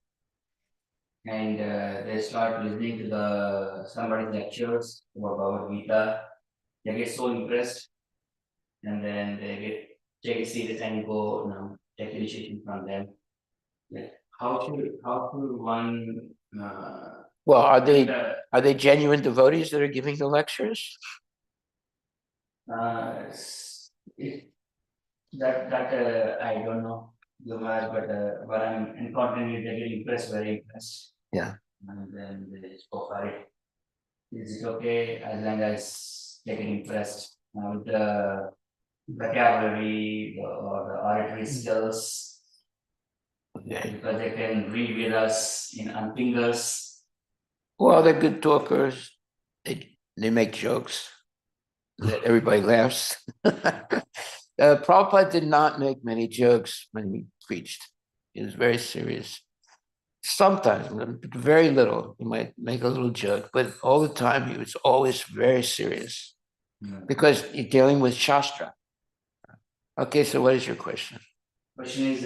and they start listening to somebody's lectures about Bhagavad Gita. They get so impressed, and then they take it serious and go take initiation from them. Like how should one well, are they genuine devotees that are giving the lectures? that I don't know, but I'm encountering it, they get impressed, very impressed. Yeah. And then they spoke for it. Is it okay as long as they get impressed with the vocabulary or the auditory skills? Okay. Because they can read with us in fingers. Well, they're good talkers. They make jokes that everybody laughs. Prabhupada did not make many jokes when he preached. He was very serious. Sometimes, very little, he might make a little joke, but all the time he was always very serious because you're dealing with Shastra. Okay, so what is your question? Question is,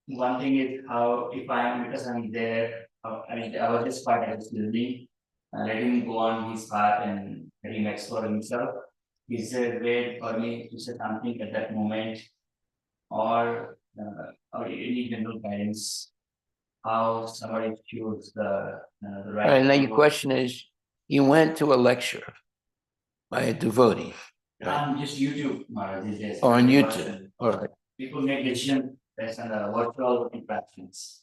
one thing is how, because I'm there, I was just part of this building, let him go on his path and let him explore himself. Is there a way for me to say something at that moment, or any general guidance, how somebody chooses the right? All right, now your question is, you went to a lecture by a devotee. Right? Just YouTube these days. Or on YouTube. All right. People make decisions based on the virtual interactions.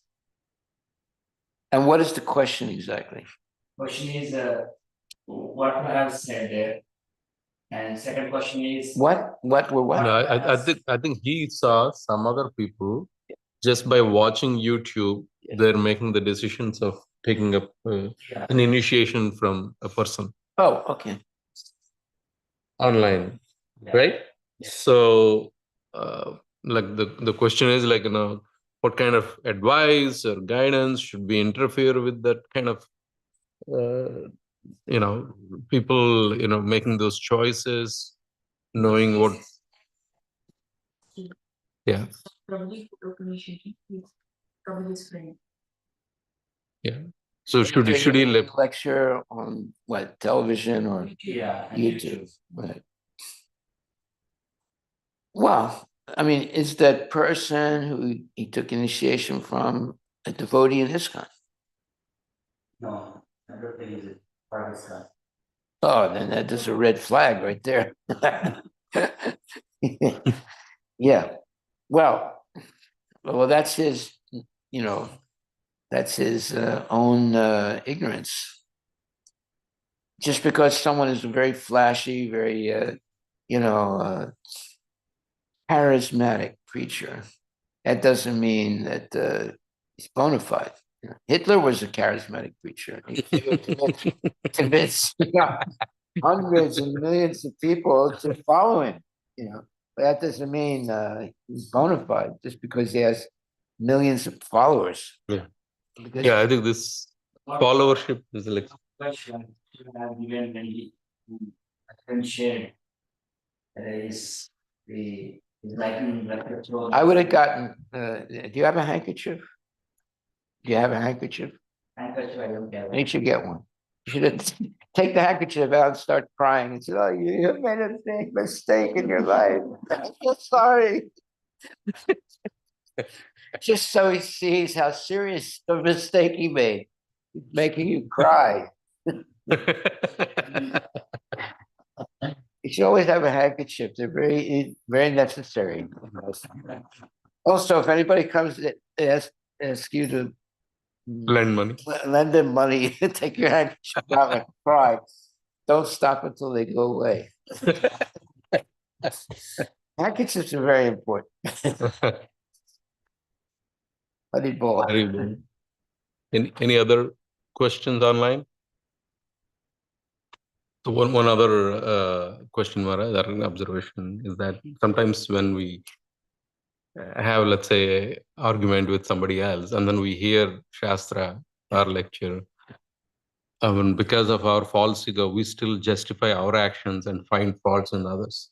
And what is the question exactly? Question is what I have said there. And second question is what were what? No, I think he saw some other people just by watching YouTube, they're making the decisions of taking up an initiation from a person. Oh, okay. Online, right? Yeah. So, like the question is like, what kind of advice or guidance should we interfere with that kind of, people, making those choices, knowing what. Yeah. Probably photo initiating. He's probably his friend. Yeah. So should he lecture on what, television or YouTube? Right. Well, I mean, is that person who he took initiation from a devotee in ISKCON? No, I don't think it's part of ISKCON. Oh, then that is a red flag right there. Yeah. Well, that's his, that's his own ignorance. Just because someone is very flashy, very, charismatic preacher, that doesn't mean that he's bona fide. Hitler was a charismatic preacher. He convinced hundreds and millions of people to follow him. But that doesn't mean he's bona fide just because he has millions of followers. Yeah. Because Yeah, I think this followership is like Question you have given when I can share. Is the lighting I would have gotten. Do you have a handkerchief? Do you have a handkerchief? handkerchief? I don't have. You should get one. You should have take the handkerchief out and start crying and say, "Oh, you made a big mistake in your life. I'm so sorry." Just so he sees how serious the mistake he made. It's making you cry. You should always have a handkerchief. They're very, very necessary. Also, if anybody comes to ask you to lend money. lend them money, take your handkerchief out and cry. Don't stop until they go away. Handkerchiefs are very important. Haribol. Haribo. Any other questions online? So one other question, Maharaj, or an observation is that sometimes when we have, let's say, argument with somebody else, and then we hear Shastra, our lecture, because of our false ego, we still justify our actions and find faults in others.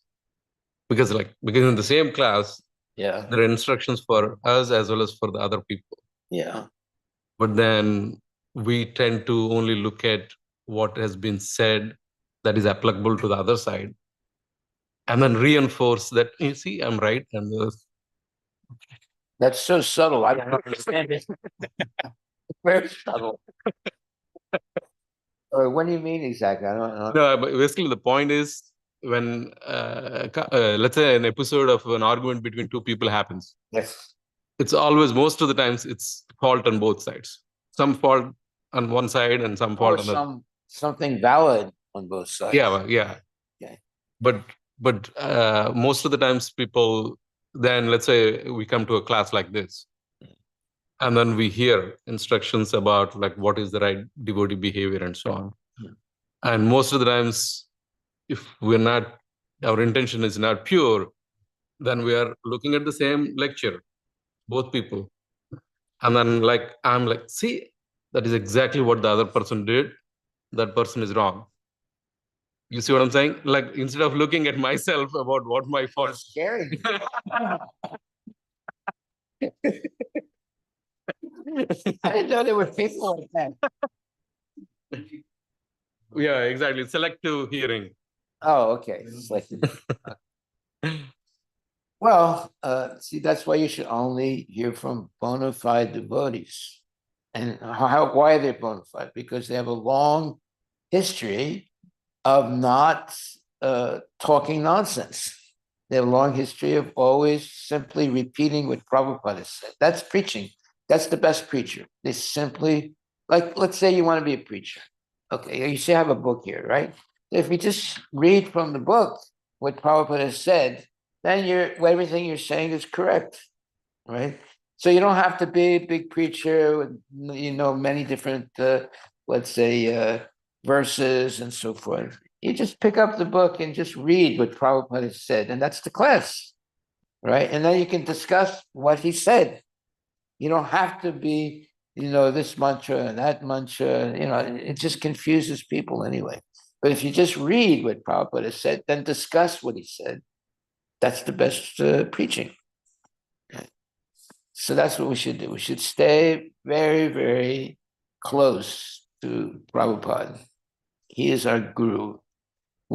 Because in the same class, Yeah. there are instructions for us as well as for the other people. Yeah. But then we tend to only look at what has been said that is applicable to the other side, and then reinforce that, you see, I'm right. And That's so subtle. I don't understand it. Very subtle. What do you mean exactly? I don't know. no, but basically the point is when, let's say, an episode of an argument between two people happens, Yes. it's always, most of the times, it's fault on both sides. Some fault on one side and some fault Or on the something valid on both sides. yeah. Okay. But most of the times people, then let's say we come to a class like this, and then we hear instructions about like what is the right devotee behavior and so on. And most of the times, if our intention is not pure, then we are looking at the same lecture, both people. And then I'm like, see, that is exactly what the other person did. That person is wrong. You see what I'm saying? Like, instead of looking at myself about what my fault. Scary. I didn't know there were people like that. Yeah, exactly. Selective hearing. Oh, okay. Well, see, that's why you should only hear from bona fide devotees. And why are they bona fide? Because they have a long history of not talking nonsense. They have a long history of always simply repeating what Prabhupada has said. That's preaching. That's the best preacher. They simply, let's say you want to be a preacher. Okay, you should have a book here, right? If you just read from the book what Prabhupada has said, then everything you're saying is correct, right? So you don't have to be a big preacher with, many different, let's say, verses and so forth. You just pick up the book and just read what Prabhupada has said, and that's the class, right? And then you can discuss what he said. You don't have to be, this mantra and that mantra, it just confuses people anyway. But if you just read what Prabhupada has said, then discuss what he said. That's the best preaching. So that's what we should do. We should stay very, very close to Prabhupada. He is our guru.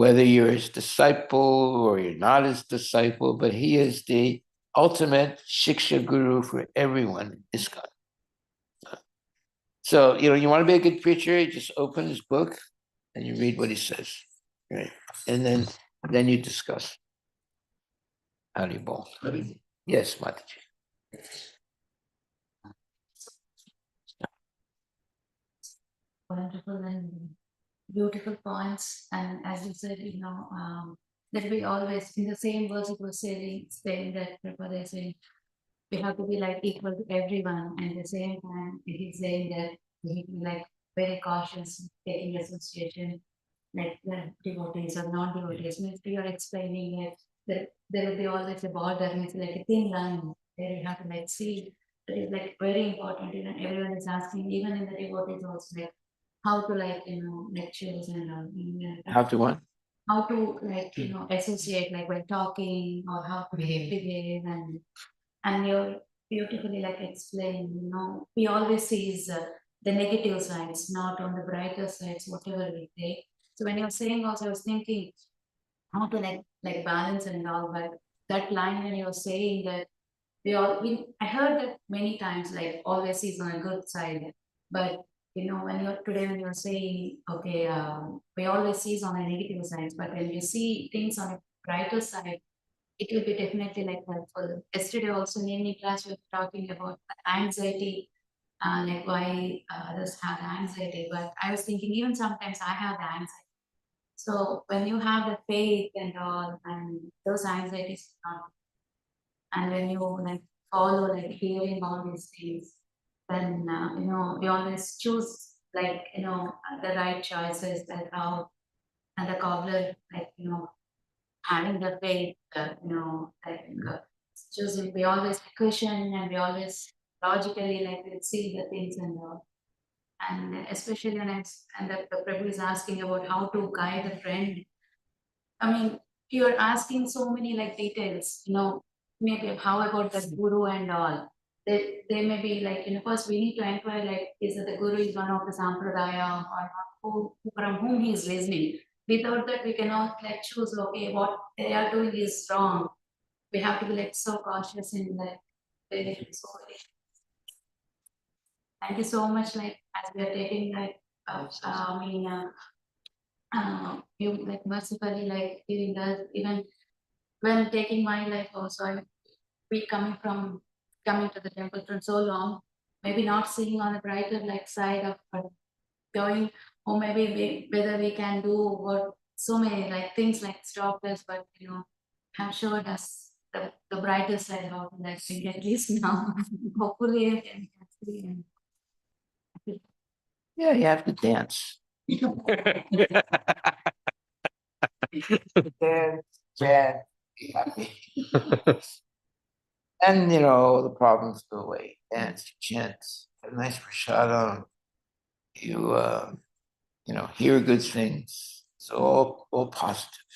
whether you're his disciple or you're not his disciple, but he is the ultimate Shiksha Guru for everyone in ISKCON. So, you want to be a good preacher, you just open his book and you read what he says, right? And then you discuss. Haribol. Yes, Mataji. Wonderful and beautiful points. And as you said, that we always, in the same verse, it was saying that Prabhupada is saying, we have to be like equal to everyone. And at the same time, he's saying that we need to be like very cautious taking association, like the devotees or non-devotees. Means we are explaining it, that there will be always a border, and it's like a thin line where you have to like see. It is like very important, everyone is asking, even in the devotees also, like how to like, lectures and How to what? how to like, associate, like when talking or how to behave and you're beautifully like explain, we always sees the negative sides, not on the brighter sides, whatever we take. So when you're saying also, I was thinking how to like balance and all, but that line when you're saying that I heard that many times, like always is on a good side, but when you're saying, okay, we always sees on a negative side, but when you see things on a brighter side, it will be definitely like helpful. Yesterday also in any class we were talking about anxiety, like why others have anxiety. But I was thinking even sometimes I have the anxiety. So when you have the faith and all, and those anxieties not, and when you like follow like hearing all these things, then you always choose like the right choices that how and the cobbler like having the faith, like choosing, we always question and we always logically like we see the things and all. And especially when and the Prabhu is asking about how to guide a friend. I mean, you're asking so many like details, maybe how about the guru and all. They may be like, first we need to inquire like, is that the guru is one of the sampradaya or not, from whom he is listening. Without that, we cannot like choose, okay, what they are doing is wrong. We have to be like so cautious in that. So thank you so much. Like as we are taking like, you like mercifully like giving us even when taking my life also. We coming to the temple from so long, maybe not seeing on the brighter like side of but going, or maybe whether we can do what so many like things like stop us, but have showed us the brighter side how to like think at least now. Hopefully I can see and Yeah, you have to dance. Dance, chant, be happy. And the problems go away. Dance, chant, have a nice prasadam. You hear good things. It's all positive.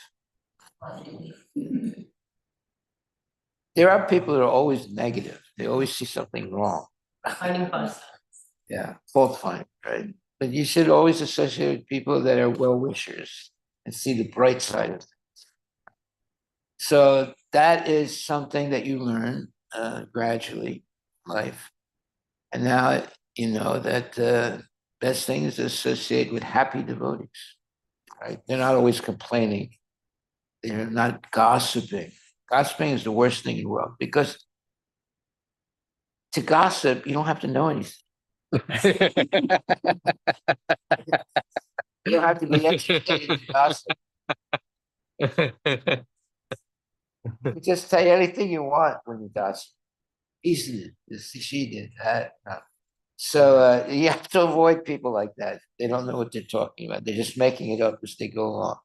There are people that are always negative. They always see something wrong. Yeah, fault find, right? But you should always associate with people that are well-wishers and see the bright side of things. So that is something that you learn gradually in life. And now you know that the best thing is to associate with happy devotees, right? They're not always complaining. They're not gossiping. Gossiping is the worst thing in the world because to gossip, you don't have to know anything. You don't have to be educated to gossip. You just say anything you want when you gossip. Easily, she did that. No. So you have to avoid people like that. They don't know what they're talking about. They're just making it up as they go along.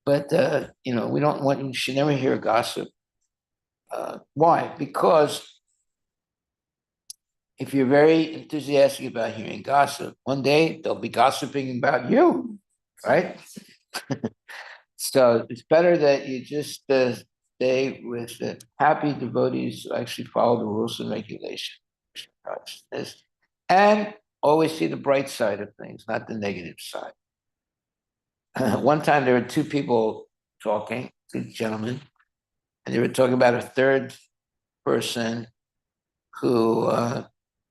But we don't want. You should never hear gossip. Why? Because if you're very enthusiastic about hearing gossip, one day they'll be gossiping about you, right? So it's better that you just stay with the happy devotees who actually follow the rules and regulations. And always see the bright side of things, not the negative side. one time there were two people talking, two gentlemen, and they were talking about a third person who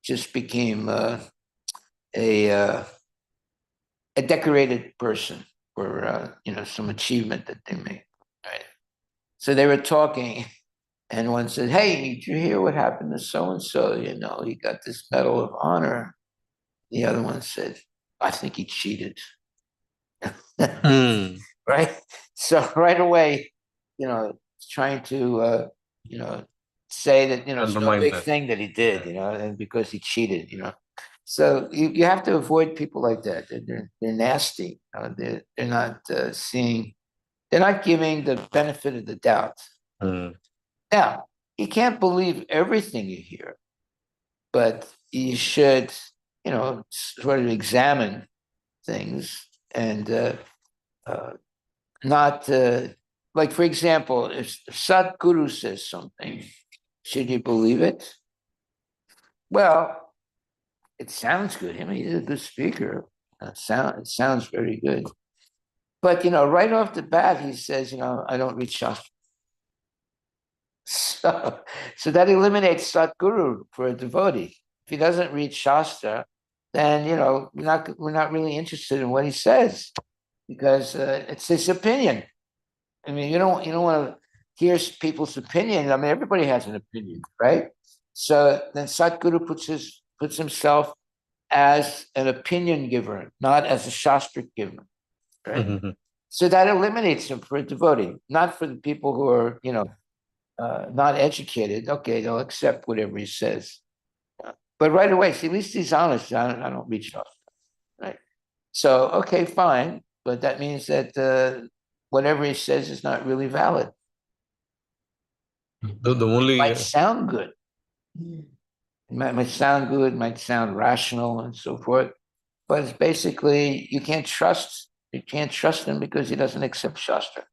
just became a decorated person for some achievement that they made. Right. So they were talking, and one said, "Hey, did you hear what happened to so and so? He got this Medal of Honor." The other one said, "I think he cheated." Hmm. Right. So right away, trying to say that it's no Undermine big that. thing that he did, and because he cheated. So you have to avoid people like that. They're nasty. They're not seeing. They're not giving the benefit of the doubt. Hmm. Now, you can't believe everything you hear, but you should, sort of examine things and not, like, for example, if Sadhguru says something, should you believe it? Well, it sounds good. I mean, he's a good speaker. It sounds very good. But, right off the bat, he says, I don't read Shastra. So that eliminates Sadhguru for a devotee. If he doesn't read Shastra, then we're not really interested in what he says because it's his opinion. I mean, you don't want to hear people's opinion. I mean, everybody has an opinion, right? So then Sadhguru puts himself as an opinion giver, not as a Shastra giver, right? Mm-hmm. So that eliminates him for a devotee, not for the people who are, not educated. Okay, they'll accept whatever he says. But right away, see, at least he's honest. I don't read Shastra, right? So, okay, fine. But that means that whatever he says is not really valid. The only Might sound good. It might sound good, might sound rational and so forth. But it's basically you can't trust him because he doesn't accept Shastra.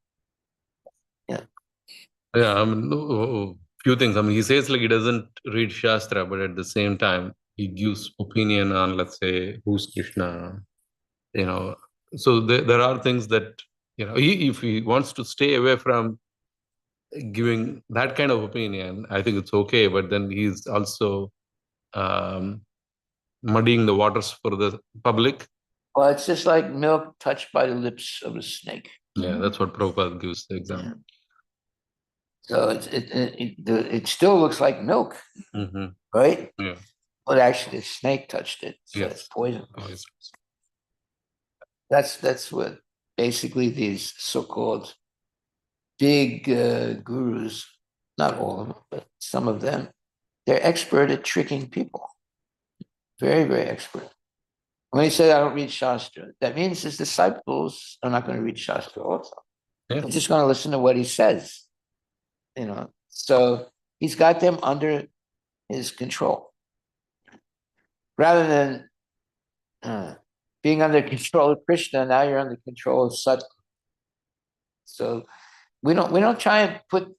I mean, few things. I mean, he says like he doesn't read Shastra, but at the same time, he gives opinion on, let's say, who's Krishna. So there are things that if he wants to stay away from giving that kind of opinion, I think it's okay. But then he's also um, muddying the waters for the public. Well, it's just like milk touched by the lips of a snake. Yeah, that's what Prabhupada gives the example. Yeah. So it still looks like milk, Mm-hmm. right? Yeah. But actually, the snake touched it, so Yes. it's poison. Yes. That's what basically these so-called big gurus, not all of them, but some of them, they're expert at tricking people. Very, very expert. When he said, I don't read Shastra, that means his disciples are not going to read Shastra also. Yeah. They're just going to listen to what he says. So he's got them under his control. Rather than being under control of Krishna, now you're under control of Sat. So we don't try and put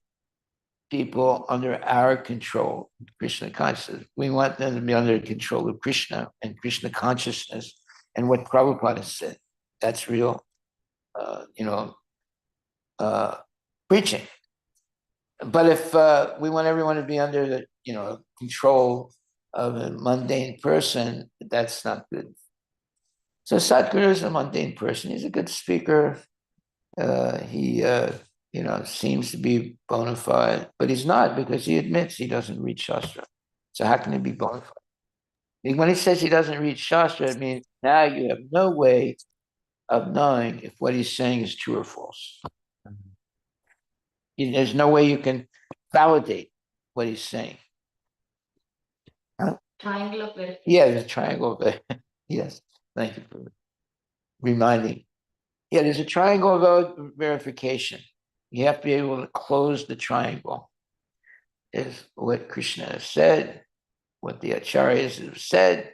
people under our control, Krishna consciousness. We want them to be under control of Krishna and Krishna consciousness and what Prabhupada said. That's real, preaching. But if we want everyone to be under the, control of a mundane person, that's not good. So Sadhguru is a mundane person. He's a good speaker. He seems to be bona fide, but he's not because he admits he doesn't read Shastra. So how can he be bona fide? When he says he doesn't read Shastra, it means now you have no way of knowing if what he's saying is true or false. There's no way you can validate what he's saying. Triangle of verification. Yeah, there's a triangle of yes. Thank you for reminding. Yeah, there's a triangle of verification. You have to be able to close the triangle. Is what Krishna has said, what the acharyas have said,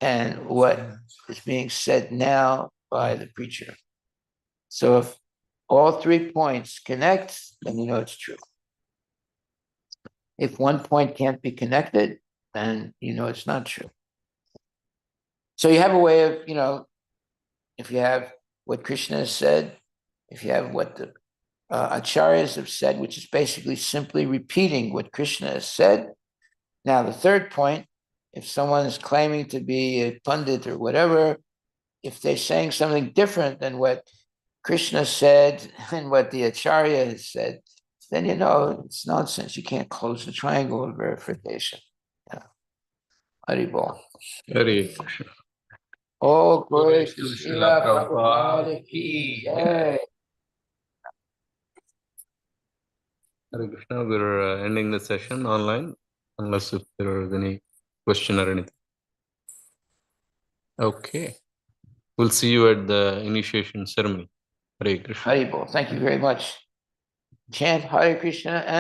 and what is being said now by the preacher. So if all 3 points connect, then you know it's true. If one point can't be connected, then you know it's not true. So you have a way of, if you have what Krishna has said, if you have what the acharyas have said, which is basically simply repeating what Krishna has said. Now, the third point, if someone is claiming to be a pundit or whatever, if they're saying something different than what Krishna said and what the acharya has said, then you know it's nonsense. You can't close the triangle of verification. Yeah. Haribol. Hare Krishna. Oh, glory to Srila Srila Prabhupada Prabhupada ki jai. Hare Krishna. We're ending the session online, unless if there is any question or anything. Okay. We'll see you at the initiation ceremony. Hare Krishna. Haribol. Thank you very much. Chant Hare Krishna and